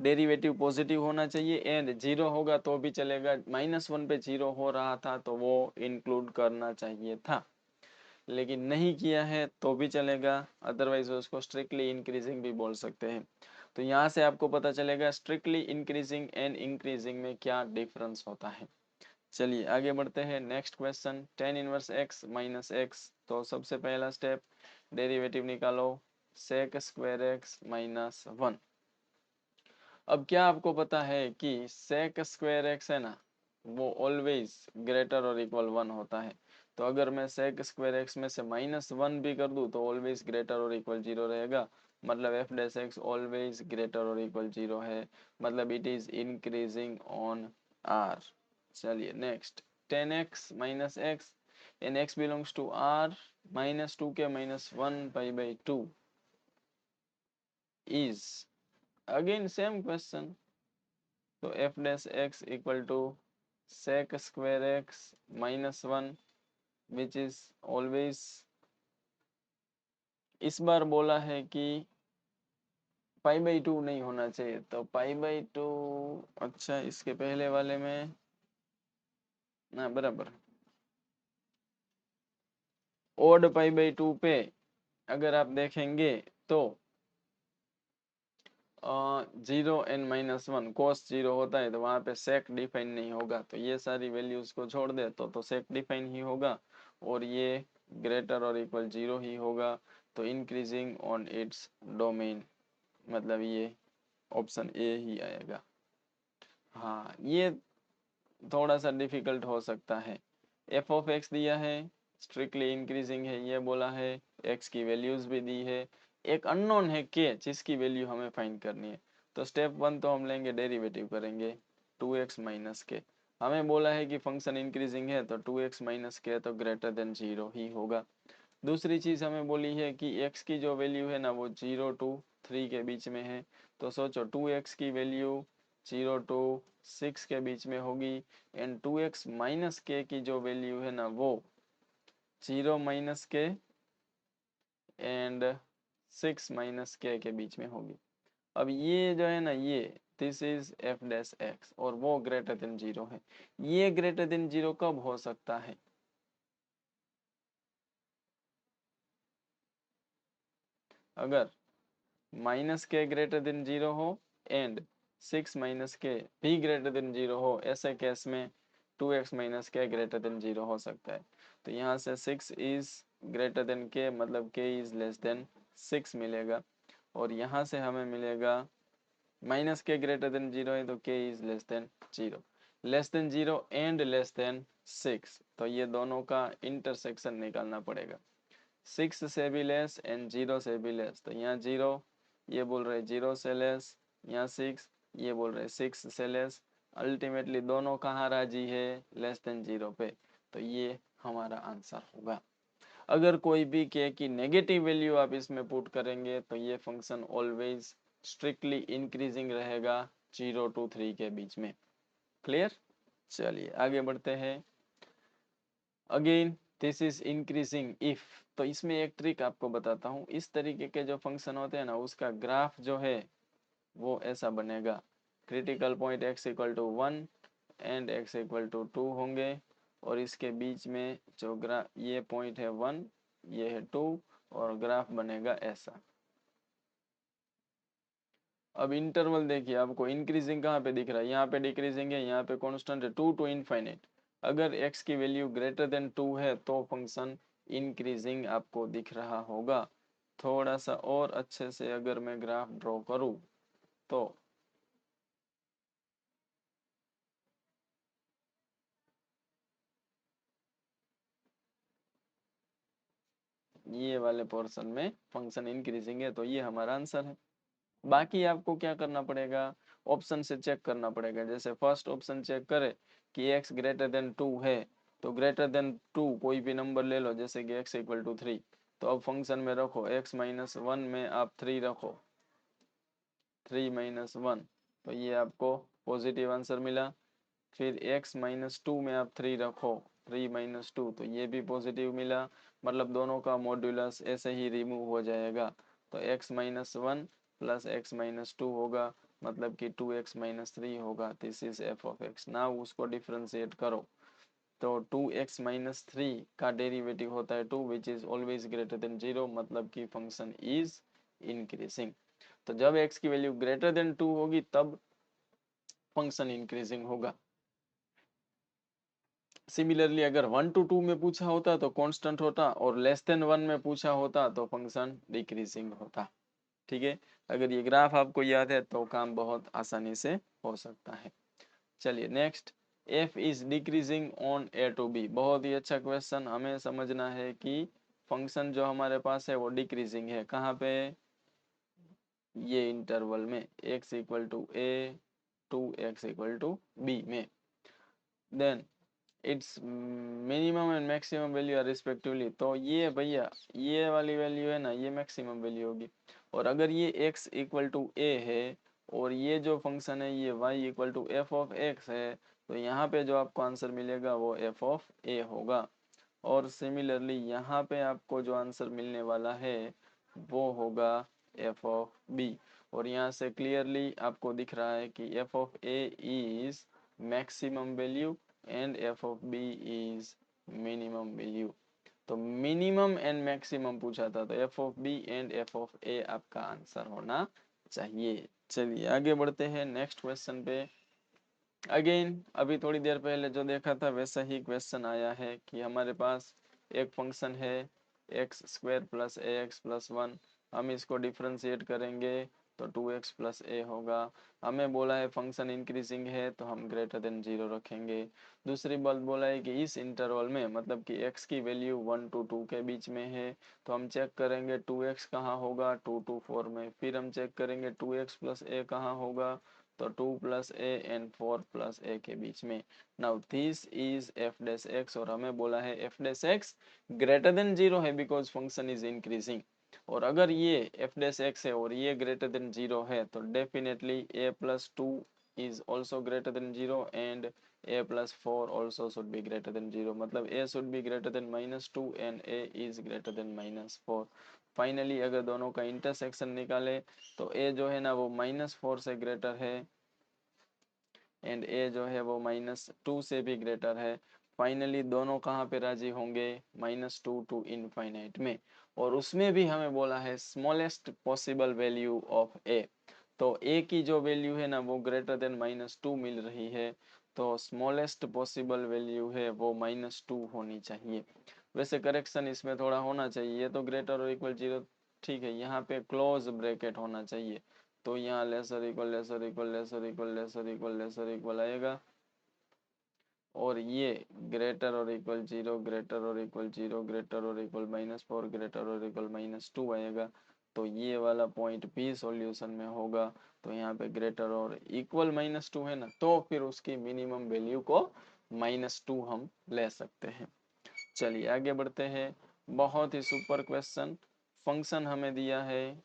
Speaker 1: डेरिवेटिव पॉजिटिव होना चाहिए एंड 0 होगा तो भी चलेगा, -1 पे 0 हो रहा था तो वो इंक्लूड करना चाहिए था, लेकिन नहीं किया है तो भी चलेगा, अदरवाइज उसको स्ट्रिक्टली इंक्रीजिंग भी बोल सकते हैं। तो यहाँ से आपको पता चलेगा स्ट्रिक्टली इंक्रीजिंग एंड इंक्रीजिंग में क्या डिफरेंस होता है। चलिए आगे बढ़ते हैं। Next question, tan inverse x minus x. तो सबसे पहला स्टेप, डेरिवेटिव निकालो, sec स्क्वायर x -1। अब क्या आपको पता है कि sec स्क्वायर x है ना वो ऑलवेज ग्रेटर और इक्वल 1 होता है। तो अगर मैं sec स्क्वायर x में से -1 भी कर दूं तो ऑलवेज ग्रेटर और इक्वल 0 रहेगा, मतलब f dash x always greater और इक्वल 0 है, मतलब it is increasing on r। चलिए next, tan x minus X N x belongs to r, -2 के -1/2 इज, अगेन सेम क्वेश्चन। तो f dash x equal to sec square x -1 which is always, इस बार बोला है कि π/2 नहीं होना चाहिए, तो π/2, अच्छा इसके पहले वाले में ना बराबर ओड π/2 पे अगर आप देखेंगे तो 0 n-1 cos 0 होता है तो वहाँ पे सेक डिफाइन नहीं होगा, तो ये सारी वैल्यूज को छोड़ दे तो सेक डिफाइन ही होगा और ये ग्रेटर और इक्वल 0 ही होगा। तो इंक्रीजिंग ऑन इट्स डोमेन, मतलब ये ऑप्शन ए ही आएगा। हाँ ये थोड़ा सा डिफिकल्ट हो सकता है। एफ ऑफ एक्स दिया है, स्ट्रिक्टली इंक्रीजिंग है ये बोला है, एक्स की वैल्यूज भी दी है, एक अननोन है के जिसकी वैल्यू हमें फाइंड करनी है। तो स्टेप 1 तो हम लेंगे डेरिवेटिव करेंगे 2x माइनस के। हमें बोला है कि फंक्शन इंक्रीजिंग है तो 2x माइनस के तो ग्रेटर देन 0 ही होगा। दूसरी चीज हमें बोली है कि x की जो वैल्यू है ना वो 0 to 3 के बीच में है, तो सोचो 2x की वैल्यू 0 to 6 के बीच में होगी एंड 2x माइनस के की जो वैल्यू है ना वो 0 माइनस के एंड 6 माइनस के बीच में होगी। अब ये जो है ना ये this is f dash x और वो ग्रेटर देन 0 है। ये ग्रेटर देन 0 कब हो सकता है, अगर माइनस के ग्रेटर देन 0 हो एंड 6 माइनस के भी ग्रेटर देन 0 हो, ऐसे केस में 2x माइनस के ग्रेटर देन 0 हो सकता है। तो यहाँ से 6 इज ग्रेटर देन के मतलब k इज लेस देन 6 मिलेगा, और यहाँ से हमें मिलेगा माइनस के ग्रेटर देन 0 है तो k is less than 0 and less than 6, तो ये दोनों का इंटरसेक्शन निकालना पड़ेगा। 6 से भी लेस एंड 0 से भी लेस। तो यहाँ 0, ये बोल रहे 0 से लेस, यहाँ 6, ये बोल रहे 6 से लेस। अल्टीमेटली दोनों कहाँ राजी है, लेस देन 0 पे। तो ये हमारा आंसर होगा। अगर कोई भी कहे कि नेगेटिव वैल्यू आप इसमें पुट करेंगे तो ये फंक्शन ऑलवेज स्ट्रिक्टली इंक्रीजिंग रहेगा 0 to 3 के बीच में। क्लियर? चलिए आगे बढ़ते हैं। Again this is increasing if. तो इसमें एक ट्रिक आपको बताता हूँ। इस तरीके के जो फंक्शन होते हैं ना, उसका ग्राफ जो है वो ऐसा बनेगा। Critical point x equal to 1 and x equal to 2 होंगे, और इसके बीच में जो ग्राफ, ये पॉइंट है 1, ये है 2, और ग्राफ बनेगा ऐसा। अब इंटरवल देखिए, आपको इंक्रीजिंग कहाँ पे दिख रहा है, यहाँ पे डिक्रीजिंग है, यहाँ पे कांस्टेंट है 2 to इनफाइनाइट। अगर x की वैल्यू ग्रेटर देन 2 है तो फंक्शन इंक्रीजिंग आपको दिख रहा होगा। थोड़ा सा और अच्छे से अगर मैं ग्राफ ड्रॉ करूँ तो ये वाले पोर्शन में फंक्शन इंक्रीजिंग है, तो ये हमारा आंसर है। बाकी आपको क्या करना पड़ेगा, ऑप्शन से चेक करना पड़ेगा। जैसे फर्स्ट ऑप्शन चेक करें कि x ग्रेटर देन 2 है, तो ग्रेटर देन 2 कोई भी नंबर ले लो, जैसे कि x इक्वल टू 3। तो अब फंक्शन में रखो x माइनस 1 में आप 3 रखो, 3 माइनस 1, तो ये आपको पॉजिटिव आंसर मिला। फिर x माइनस 2 में आप 3 रखो, 3 माइनस 2, तो ये भी पॉजिटिव मिला। मतलब दोनों का मॉड्यूलस ऐसे ही रिमूव हो जाएगा। तो x minus 1 plus x minus 2 होगा, मतलब कि 2x माइनस 3 होगा। This is f of x। Now उसको डिफ्रेंशिएट करो, तो 2x माइनस 3 का डेरिवेटिव होता है 2, विच इज ऑलवेज ग्रेटर देन 0, मतलब कि फंक्शन इज इंक्रीजिंग। तो जब x की वैल्यू ग्रेटर देन 2 होगी तब फंक्शन इंक्रीजिंग होगा। सिमिलरली अगर 1 to 2 में पूछा होता तो कांस्टेंट होता, और लेस देन 1 में पूछा होता तो फंक्शन डिक्रीजिंग होता। ठीक है, अगर ये ग्राफ आपको याद है तो काम बहुत आसानी से हो सकता है। चलिए next, f is decreasing on a to b। बहुत ही अच्छा क्वेश्चन। हमें समझना है कि फंक्शन जो हमारे पास है वो डिक्रीजिंग है। कहाँ पे? ये इंटरवल में x equal to a to x equal to b में। Then its minimum and maximum value are respectively. तो ये भैया ये वाली वैल्यू है ना, ये मैक्सिमम वैल्यू होगी। और अगर ये x इक्वल टू a है और ये जो फंक्शन है ये y equal to F of x है, तो यहाँ पे जो आपको आंसर मिलेगा वो f ऑफ a होगा। और सिमिलरली यहाँ पे आपको जो आंसर मिलने वाला है वो होगा f ऑफ b। और यहाँ से क्लियरली आपको दिख रहा है कि f of a is maximum value and f of b is minimum value. तो मिनिमम एंड मैक्सिमम पूछा था, तो f of b and f of a आपका आंसर होना चाहिए। चलिए आगे बढ़ते हैं नेक्स्ट क्वेश्चन पे। अगेन अभी थोड़ी देर पहले जो देखा था वैसा ही क्वेश्चन आया है कि हमारे पास एक फंक्शन है एक्स स्क्वायर प्लस ए एक्स प्लस 1। हम इसको डिफ्रेंशिएट करेंगे तो 2x प्लस ए होगा। हमें बोला है फंक्शन इंक्रीजिंग है तो हम ग्रेटर देन 0 रखेंगे। दूसरी बात बोला है कि इस इंटरवल में, मतलब कि x की वैल्यू 1 to 2 के बीच में है, तो हम चेक करेंगे 2x कहाँ होगा, 2 to 4 में। फिर हम चेक करेंगे 2x प्लस ए कहाँ होगा, तो 2 प्लस ए एंड 4 प्लस ए के बीच में। Now this is F dash x, और हमें बोला है F dash X greater than 0 है बिकॉज फंक्शन इज इंक्रीजिंग। और अगर ये एफ डैश एक्स है और ये ग्रेटर देन 0 है तो definitely A plus 2 is also greater than 0 and a plus 4 also should be greater than 0। मतलब a should be greater than -2 and a is greater than -4। Finally अगर दोनों का इंटरसेक्शन निकाले तो a जो है ना वो -4 से ग्रेटर है एंड a जो है वो -2 से भी ग्रेटर है। फाइनली दोनों कहाँ पे राजी होंगे, -2 to इनफाइनाइट में। और उसमें भी हमें बोला है smallest possible value of a। तो a की जो वैल्यू है ना वो ग्रेटर देन -2 मिल रही है, तो स्मॉलेस्ट पॉसिबल वैल्यू है वो -2 होनी चाहिए। वैसे करेक्शन इसमें थोड़ा होना चाहिए, ये तो ग्रेटर और इक्वल 0 ठीक है, यहाँ पे क्लोज ब्रैकेट होना चाहिए। तो यहाँ lesser equal lesser equal lesser equal lesser equal lesser equal आएगा। और ये ग्रेटर और इक्वल 0, ग्रेटर और इक्वल 0, ग्रेटर और इक्वल -4, ग्रेटर और इक्वल -2 आएगा। तो ये वाला पॉइंट भी सॉल्यूशन में होगा। तो यहाँ पे ग्रेटर और इक्वल -2 है ना, तो फिर उसकी मिनिमम वैल्यू को -2 हम ले सकते हैं। चलिए आगे बढ़ते हैं। बहुत ही सुपर क्वेश्चन। फंक्शन हमें दिया है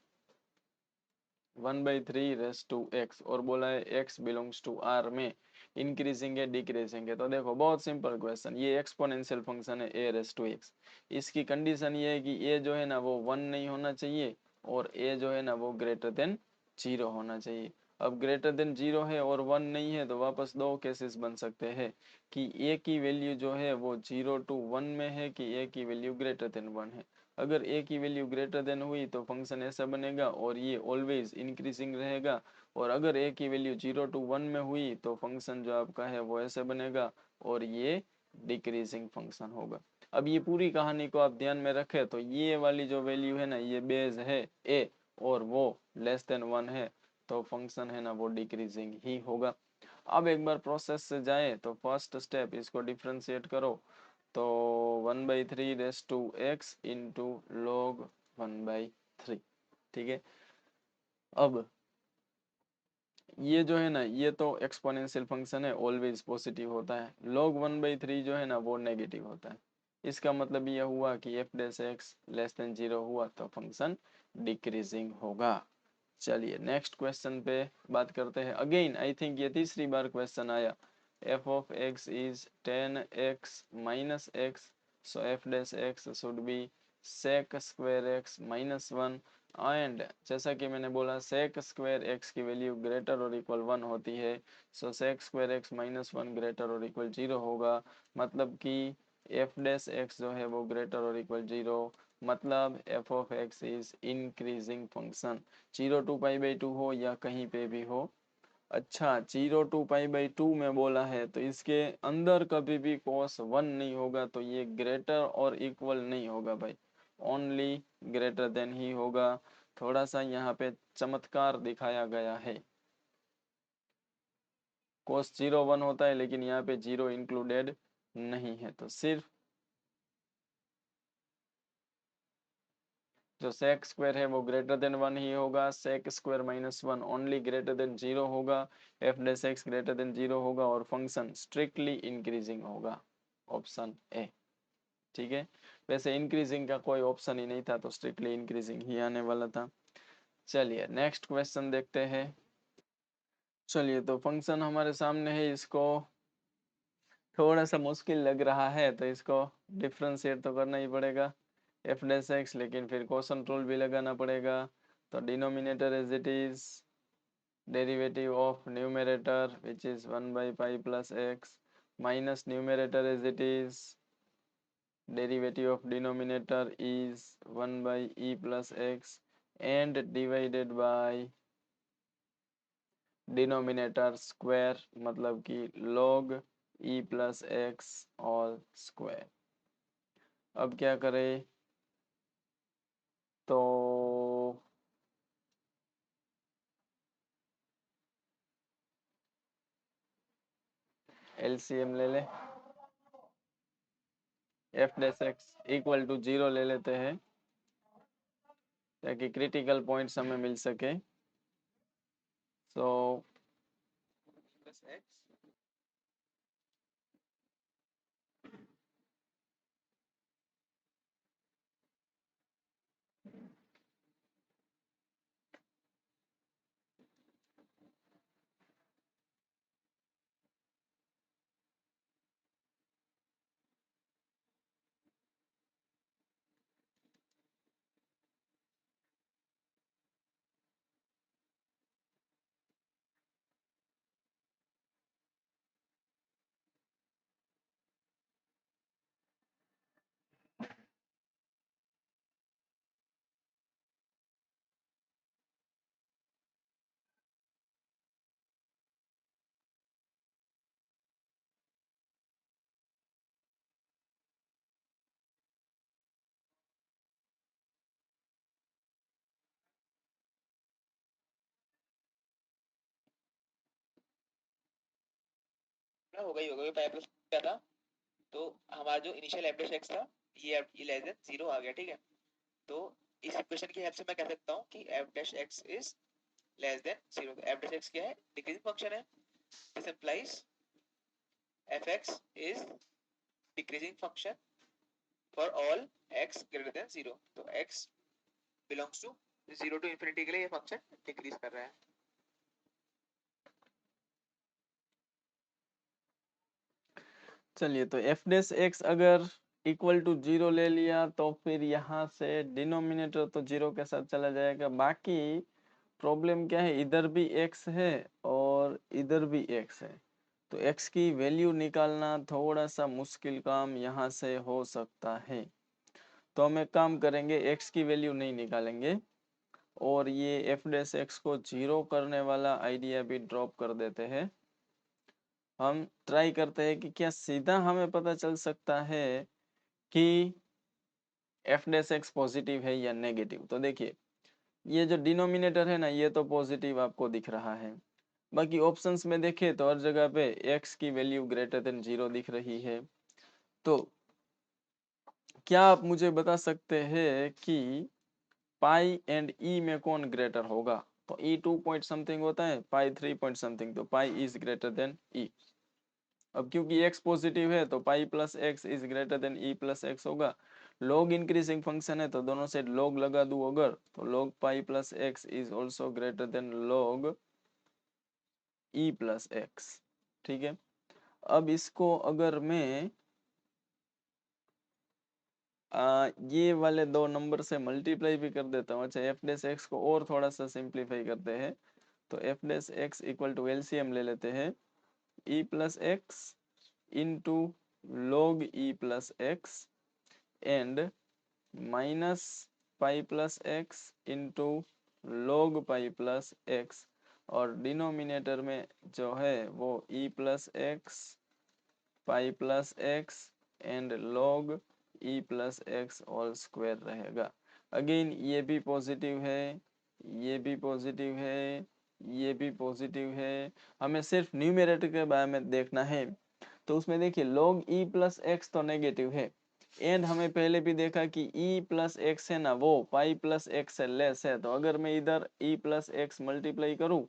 Speaker 1: 1/3 और बोला है x बिलोंग्स टू r में इंक्रीजिंग है डिक्रीजिंग है। तो देखो बहुत सिंपल क्वेश्चन, ये एक्सपोनेंशियल फंक्शन है a⁻x। इसकी कंडीशन ये है कि a जो है ना वो 1 नहीं होना चाहिए और a जो है ना वो ग्रेटर देन 0 होना चाहिए। अब ग्रेटर देन 0 है और 1 नहीं है, तो वापस दो केसेस बन सकते हैं कि a की वैल्यू जो है वो 0 to 1 में है कि a की वैल्यू ग्रेटर देन 1 है। अगर a की वैल्यू ग्रेटर देन हुई तो फंक्शन ऐसा बनेगा और ये ऑलवेज इंक्रीजिंग रहेगा। और अगर a की वैल्यू 0 to 1 में हुई तो फंक्शन जो आपका है वो ऐसे बनेगा और ये डिक्रीजिंग फंक्शन होगा। अब ये पूरी कहानी को आप ध्यान में रखें तो ये वाली जो वैल्यू है ना, ये बेस है a और वो लेस देन 1 है, तो फंक्शन है ना वो डिक्रीजिंग ही होगा। अब एक बार प्रोसेस से जाए तो फर्स्ट स्टेप, इसको डिफ्रेंशिएट करो तो 1/3 इंटू log 1/3। ठीक है। अब ये जो है ना, ये तो एक्सपोनेंशियल फंक्शन है, ऑलवेज पॉजिटिव होता है। log 1/3 जो है ना वो नेगेटिव होता है। इसका मतलब ये हुआ कि f' लेस देन 0 हुआ तो फंक्शन डिक्रीजिंग होगा। चलिए नेक्स्ट क्वेश्चन पे बात करते हैं। अगेन आई थिंक ये तीसरी बार क्वेश्चन आया। f of x is 10x minus x, so f dash x should be sec square x minus 1। And जैसा कि मैंने बोला sec स्क्वायर x की वैल्यू ग्रेटर और इक्वल 1 होती है, सो sec square x minus 1 greater और इक्वल 0 होगा। मतलब कि f डैश x जो है वो ग्रेटर और इक्वल 0, मतलब f of x is increasing function, 0 to π/2 हो या कहीं पे भी हो। अच्छा 0 to π/2 में बोला है तो इसके अंदर कभी भी cos 1 नहीं होगा, तो ये ग्रेटर और इक्वल नहीं होगा भाई, ओनली ग्रेटर देन ही होगा। थोड़ा सा यहाँ पे चमत्कार दिखाया गया है। cos 0 1 होता है लेकिन यहाँ पे 0 इंक्लूडेड नहीं है, तो सिर्फ जो सेक स्क्वायर है वो ग्रेटर देन 1 ही होगा। Sec square minus 1 only greater than 0 होगा। F dash X greater than 0 होगा और फंक्शन स्ट्रिक्टली इंक्रीजिंग होगा, ऑप्शन ए। ठीक है। वैसे इंक्रीजिंग का कोई ऑप्शन ही नहीं था तो स्ट्रिक्टली इंक्रीजिंग ही आने वाला था। चलिए नेक्स्ट क्वेश्चन देखते हैं। चलिए तो फंक्शन हमारे सामने है, इसको थोड़ा सा मुश्किल लग रहा है तो इसको डिफ्रेंशिएट तो करना ही पड़ेगा एफ डैश एक्स, लेकिन फिर क्वेश्चन रूल भी लगाना पड़ेगा। तो denominator as it is derivative of numerator which is 1/π plus X minus numerator as it is derivative of denominator is 1/e plus x and divided by denominator square, मतलब कि log e plus x all square. अब क्या करें, तो एलसीएम ले ले, F dash x equal to 0 ले लेते हैं ताकि क्रिटिकल पॉइंट्स हमें मिल सके। सो
Speaker 2: हो गई पाइप क्या था, तो हमारा जो इनिशियल एफ डैश एक्स था ये लेस देन 0 आ गया, ठीक है। तो इस इक्वेशन की हेल्प से मैं कह सकता हूँ कि F dash X is less than 0। F dash X क्या है, डिक्रीजिंग फंक्शन है। This implies F X is decreasing function for all X greater than 0। तो X belongs to 0 to infinity के लिए ये फंक्शन डिक्रीज कर रहा है।
Speaker 1: चलिए, तो एफ डैश एक्स अगर इक्वल टू 0 ले लिया तो फिर यहाँ से डिनोमिनेटर तो 0 के साथ चला जाएगा। बाकी प्रॉब्लम क्या है, इधर भी x है और इधर भी x है, तो x की वैल्यू निकालना थोड़ा सा मुश्किल काम यहाँ से हो सकता है। तो हम एक काम करेंगे, x की वैल्यू नहीं निकालेंगे और ये एफ डैश एक्स को 0 करने वाला आइडिया भी ड्रॉप कर देते हैं। हम ट्राई करते हैं कि क्या सीधा हमें पता चल सकता है कि एफ डैश एक्स पॉजिटिव है या नेगेटिव। तो देखिए, ये जो डिनोमिनेटर है ना, ये तो पॉजिटिव आपको दिख रहा है। बाकी ऑप्शंस में देखें तो हर जगह पे x की वैल्यू ग्रेटर देन 0 दिख रही है। तो क्या आप मुझे बता सकते हैं कि पाई एंड ई में कौन ग्रेटर होगा? तो ई 2 पॉइंट समथिंग होता है, पाई 3 पॉइंट समथिंग, तो पाई इज ग्रेटर देन ई। अब क्योंकि x पॉजिटिव है तो पाई plus x is greater then E plus x होगा। लॉग इंक्रीजिंग फंक्शन है तो दोनों साइड लॉग लगा दूं अगर, तो log pi plus x is also greater than log e plus x. ठीक है, अब इसको अगर मैं ये वाले दो नंबर से मल्टीप्लाई भी कर देता हूँ। अच्छा, एफ डेस एक्स को और थोड़ा सा सिंप्लीफाई करते हैं, तो f dash x equal to LCM ले लेते हैं, e plus x into log e plus x and minus pi plus x into log pi plus x, और डिनोमिनेटर में जो है वो e plus x pi plus x and log e plus x all square रहेगा। अगेन ये भी पॉजिटिव है, ये भी पॉजिटिव है, ये भी पॉजिटिव है। हमें सिर्फ न्यूमरेटर के बारे में देखना है। तो उसमें देखिए log e प्लस एक्स तो नेगेटिव है, एंड हमें पहले भी देखा कि e प्लस एक्स है ना, वो पाई प्लस एक्स से लेस है। तो अगर मैं इधर e प्लस एक्स मल्टीप्लाई करूँ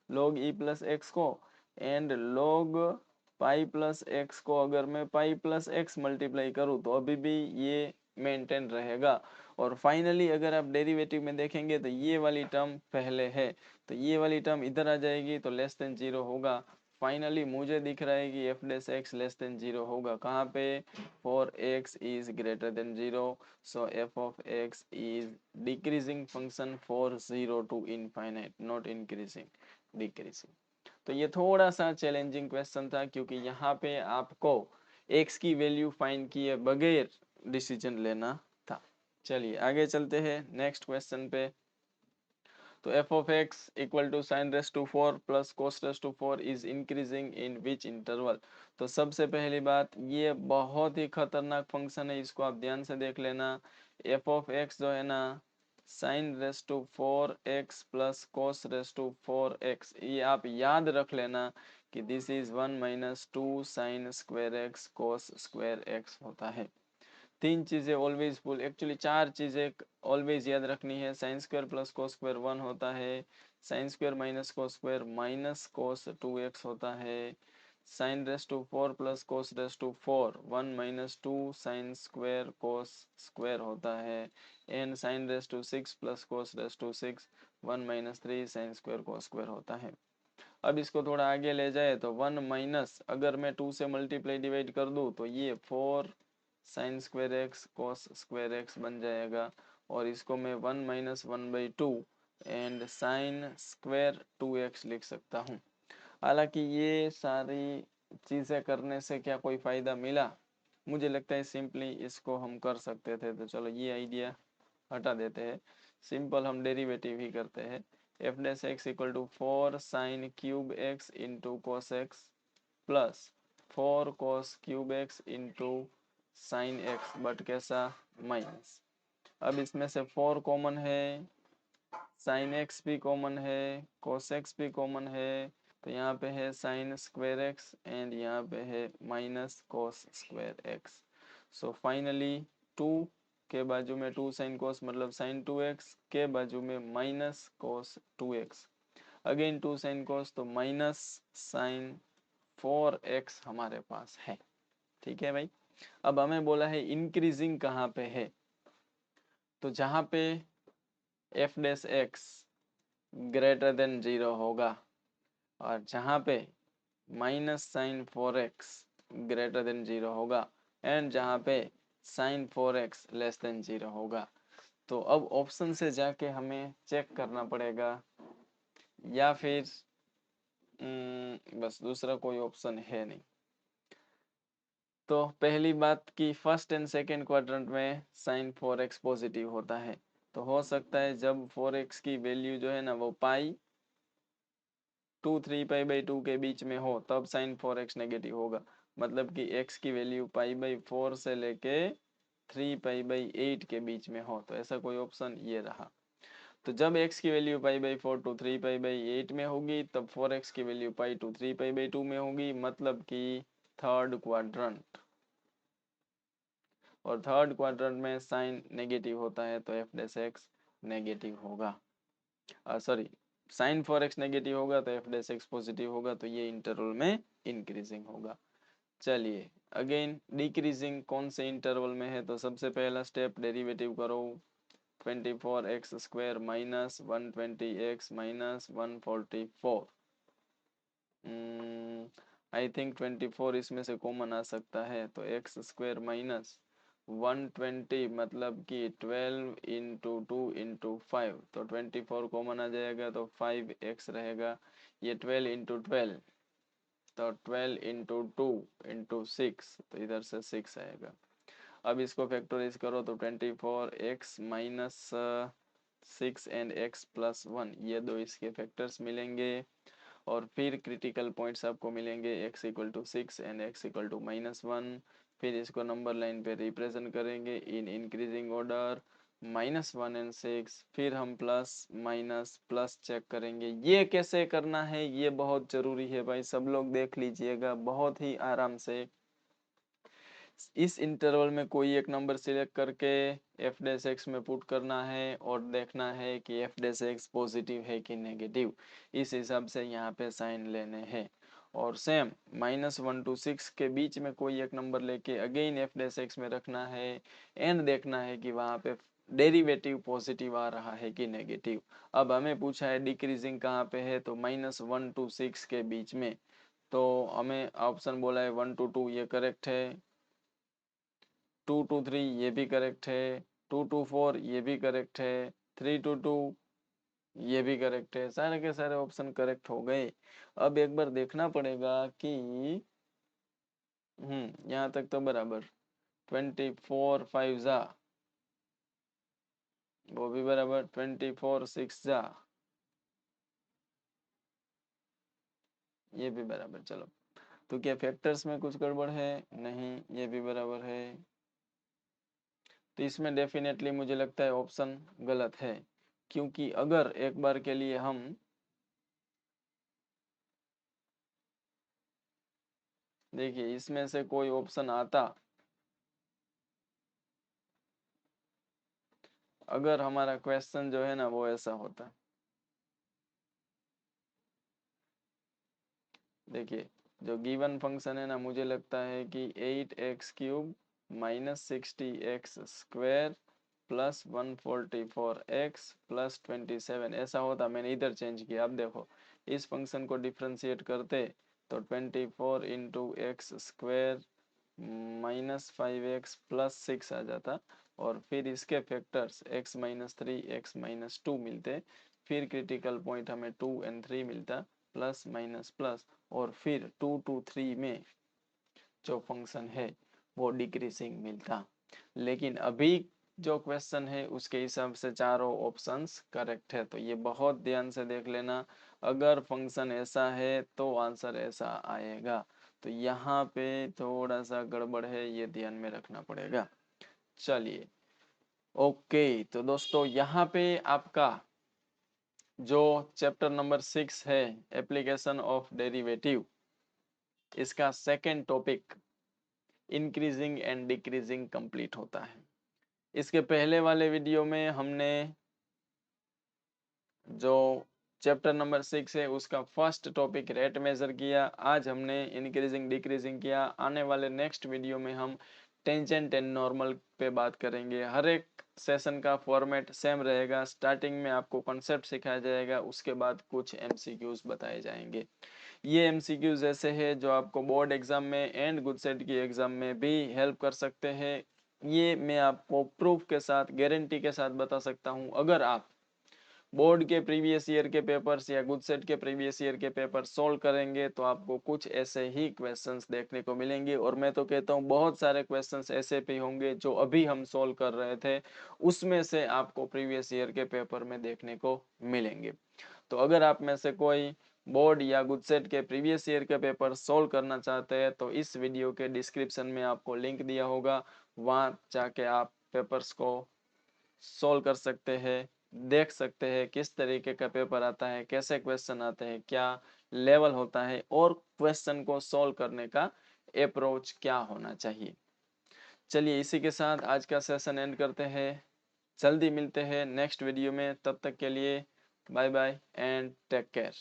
Speaker 1: log e प्लस एक्स को and log pi plus x को अगर मैं पाई प्लस एक्स मल्टीप्लाई करूँ तो अभी भी ये मेंटेन रहेगा। और फाइनली अगर आप डेरिवेटिव में देखेंगे तो ये वाली टर्म पहले है, तो ये वाली टर्म इधर आ जाएगी तो लेस देन 0 होगा। फाइनली मुझे दिख रहा है कि f dash x less than 0 होगा। कहाँ पे? For x is greater than 0, so f of x is decreasing function for 0 to infinite, not increasing, decreasing. तो ये थोड़ा सा चैलेंजिंग क्वेश्चन था क्योंकि यहाँ पे आपको एक्स की वैल्यू फाइंड किए बगैर डिसीजन लेना था। चलिए आगे चलते हैं नेक्स्ट क्वेश्चन पे। तो f of x equal to sine raise to 4 plus cos raise to 4 is increasing in which interval. तो सबसे पहली बात, ये बहुत ही खतरनाक फंक्शन है, इसको आप ध्यान से देख लेना। एफ ऑफ एक्स जो है ना, sine raise to 4x plus cos raise to 4x, ये आप याद रख लेना कि this is 1 minus 2 sine square x cos square x होता है। तीन चीजें ऑलवेज फुल, एक्चुअली चार चीजें ऑलवेज याद रखनी है। Sine square plus cos square 1 होता है, sine square minus cos square minus cos 2x होता है, sine raise to 4 plus cos raise to 4 1 minus 2 sine square cos square होता है, and sine raise to 6 plus cos raise to 6 1 minus 3 sine square cos square होता है। अब इसको थोड़ा आगे ले जाए तो 1 माइनस, अगर मैं 2 से मल्टीप्लाई डिवाइड कर दूँ तो ये 4 sign square x cos square x बन जाएगा, और इसको मैं 1 minus 1/2 and sine square 2x लिख सकता हूँ। हालांकि ये सारी चीज़ें करने से क्या कोई फ़ायदा मिला? मुझे लगता है सिंपली इसको हम कर सकते थे, तो चलो ये आइडिया हटा देते हैं, सिंपल हम डेरिवेटिव ही करते हैं। F dash x equal to 4 sine cube x into cos x plus 4 cos cube x into sine x, but कैसा? माइनस। अब इसमें से 4 कॉमन है, साइन एक्स भी कॉमन है, कोस एक्स भी कॉमन है, तो यहाँ पे है साइन स्क्वायर एक्स एंड यहाँ पे है minus cos square x. So finally 2 के बाजू में 2 साइन कोस मतलब साइन 2x के बाजू में minus cos 2x, again 2 sine cos तो माइनस साइन 4x हमारे पास है। ठीक है भाई। अब हमें बोला है इंक्रीजिंग कहाँ पे है, तो जहाँ पे F dash X greater than 0 होगा और जहाँ पे minus sign 4x greater than 0 होगा एंड जहाँ पे साइन 4x लेस देन 0 होगा। तो अब ऑप्शन से जाके हमें चेक करना पड़ेगा या फिर बस दूसरा कोई ऑप्शन है नहीं। तो पहली बात कि फर्स्ट एंड सेकेंड क्वाड्रेंट में साइन 4x पॉजिटिव होता है, तो हो सकता है जब 4x की वैल्यू जो है ना वो पाई 3π/2 के बीच में हो तब साइन 4x नेगेटिव होगा, मतलब कि x की वैल्यू π/4 से लेके 3π/8 के बीच में हो, तो ऐसा कोई ऑप्शन ये रहा। तो जब x की वैल्यू π/4 टू 3π/8 में होगी तब 4x की वैल्यू पाई टू 3π/2 में होगी, मतलब कि थर्ड क्वाड्रेंट, और थर्ड क्वाड्रेंट में साइन नेगेटिव होता है तो एफ डैश एक्स नेगेटिव होगा, सॉरी साइन 4x नेगेटिव होगा तो एफ डैश एक्स पॉजिटिव होगा, तो ये इंटरवल में इंक्रीजिंग होगा। चलिए अगेन डिक्रीजिंग कौन से इंटरवल में है, तो सबसे पहला स्टेप डेरिवेटिव करो, 24x square minus 120x minus 144। I think 24 इसमें से कॉमन आ सकता है, तो एक्स स्क्वायर माइनस 120 मतलब कि 12 इंटू 2 इंटू 5, तो 24 कॉमन आ जाएगा तो 5x रहेगा। ये 12 इंटू 12 तो 12 इंटू 2 इंटू 6, तो इधर से 6 आएगा। अब इसको फैक्टराइज करो तो 24x minus 6 and x plus 1, ये दो इसके फैक्टर्स मिलेंगे और फिर क्रिटिकल पॉइंट्स आपको मिलेंगे x equal to 6 and x equal to -1। फिर इसको नंबर लाइन पे रिप्रेजेंट करेंगे इन इंक्रीजिंग ऑर्डर -1 एंड 6, फिर हम प्लस माइनस प्लस चेक करेंगे। ये कैसे करना है ये बहुत ज़रूरी है भाई, सब लोग देख लीजिएगा बहुत ही आराम से। इस इंटरवल में कोई एक नंबर सिलेक्ट करके एफ डैश एक्स में पुट करना है और देखना है कि एफ डैश एक्स पॉजिटिव है कि नेगेटिव, इस हिसाब से यहाँ पे साइन लेने हैं। और सेम -1 to 6 के बीच में कोई एक नंबर लेके अगेन एफ डैश एक्स में रखना है एंड देखना है कि वहाँ पे डेरिवेटिव पॉजिटिव आ रहा है कि नेगेटिव। अब हमें पूछा है डिक्रीजिंग कहाँ पे है, तो -1 to 6 के बीच में, तो हमें ऑप्शन बोला है 1 to 2 ये करेक्ट है, 2 to 3 ये भी करेक्ट है, 2 to 4 ये भी करेक्ट है, 3 to 2 ये भी करेक्ट है, सारे के सारे ऑप्शन करेक्ट हो गए। अब एक बार देखना पड़ेगा कि यहाँ तक तो बराबर, 24 5 जा वो भी बराबर, 24 6 जा ये भी बराबर। चलो तो क्या फैक्टर्स में कुछ गड़बड़ है, नहीं ये भी बराबर है, तो इसमें डेफिनेटली मुझे लगता है ऑप्शन गलत है, क्योंकि अगर एक बार के लिए हम देखिए इसमें से कोई ऑप्शन आता, अगर हमारा क्वेश्चन जो है ना वो ऐसा होता, देखिए जो गिवन फंक्शन है ना मुझे लगता है कि 8x³ minus 60x² plus 144x plus 27 ऐसा होता, मैंने इधर चेंज किया। अब देखो इस फंक्शन को डिफ्रेंशिएट करते तो 24 इंटू x² -5x प्लस 6 आ जाता और फिर इसके फैक्टर्स x-3 x-2 मिलते, फिर क्रिटिकल पॉइंट हमें 2 और 3 मिलता, प्लस माइनस प्लस, और फिर 2 to 3 में जो फंक्शन है वो डिक्रीजिंग मिलता। लेकिन अभी जो क्वेश्चन है उसके हिसाब से चारों ऑप्शंस करेक्ट है, तो ये बहुत ध्यान से देख लेना, अगर फंक्शन ऐसा है तो आंसर ऐसा आएगा। तो यहाँ पे थोड़ा सा गड़बड़ है, ये ध्यान में रखना पड़ेगा। चलिए ओके, तो दोस्तों यहाँ पे आपका जो चैप्टर नंबर 6 है एप्लीकेशन ऑफ डेरिवेटिव, इसका second topic increasing and decreasing complete होता है। इसके पहले वाले वीडियो में हमने जो चैप्टर नंबर 6 है उसका फर्स्ट टॉपिक रेट मेजर किया। आज हमने इंक्रीजिंग डिक्रीजिंग किया। आने वाले नेक्स्ट वीडियो में हम टेंजेंट एंड नॉर्मल पे बात करेंगे। हर एक सेशन का फॉर्मेट सेम रहेगा। स्टार्टिंग में आपको कॉन्सेप्ट सिखाया जाएगा, उसके बाद कुछ एमसीक्यूज बताए जाएंगे। ये एमसीक्यूज ऐसे हैं जो आपको बोर्ड एग्जाम में एंड गुडसेट की एग्जाम में भी हेल्प कर सकते हैं। ये मैं आपको प्रूफ के साथ, गारंटी के साथ बता सकता हूँ। अगर आप बोर्ड के प्रीवियस ईयर के पेपर्स या गुडसेट के प्रीवियस ईयर के पेपर सोल्व करेंगे तो आपको कुछ ऐसे ही क्वेश्चंस देखने को मिलेंगे। और मैं तो कहता हूँ बहुत सारे क्वेश्चंस ऐसे भी होंगे जो अभी हम सोल्व कर रहे थे, उसमें से आपको प्रीवियस ईयर के पेपर में देखने को मिलेंगे। तो अगर आप में से कोई बोर्ड या गुडसेट के प्रीवियस ईयर के पेपर सोल्व करना चाहते हैं तो इस वीडियो के डिस्क्रिप्शन में आपको लिंक दिया होगा, वहाँ जाके आप पेपर्स को सोल्व कर सकते हैं, देख सकते हैं किस तरीके का पेपर आता है, कैसे क्वेश्चन आते हैं, क्या लेवल होता है और क्वेश्चन को सोल्व करने का अप्रोच क्या होना चाहिए। चलिए इसी के साथ आज का सेशन एंड करते हैं। जल्दी मिलते हैं नेक्स्ट वीडियो में। तब तक के लिए bye bye and take care.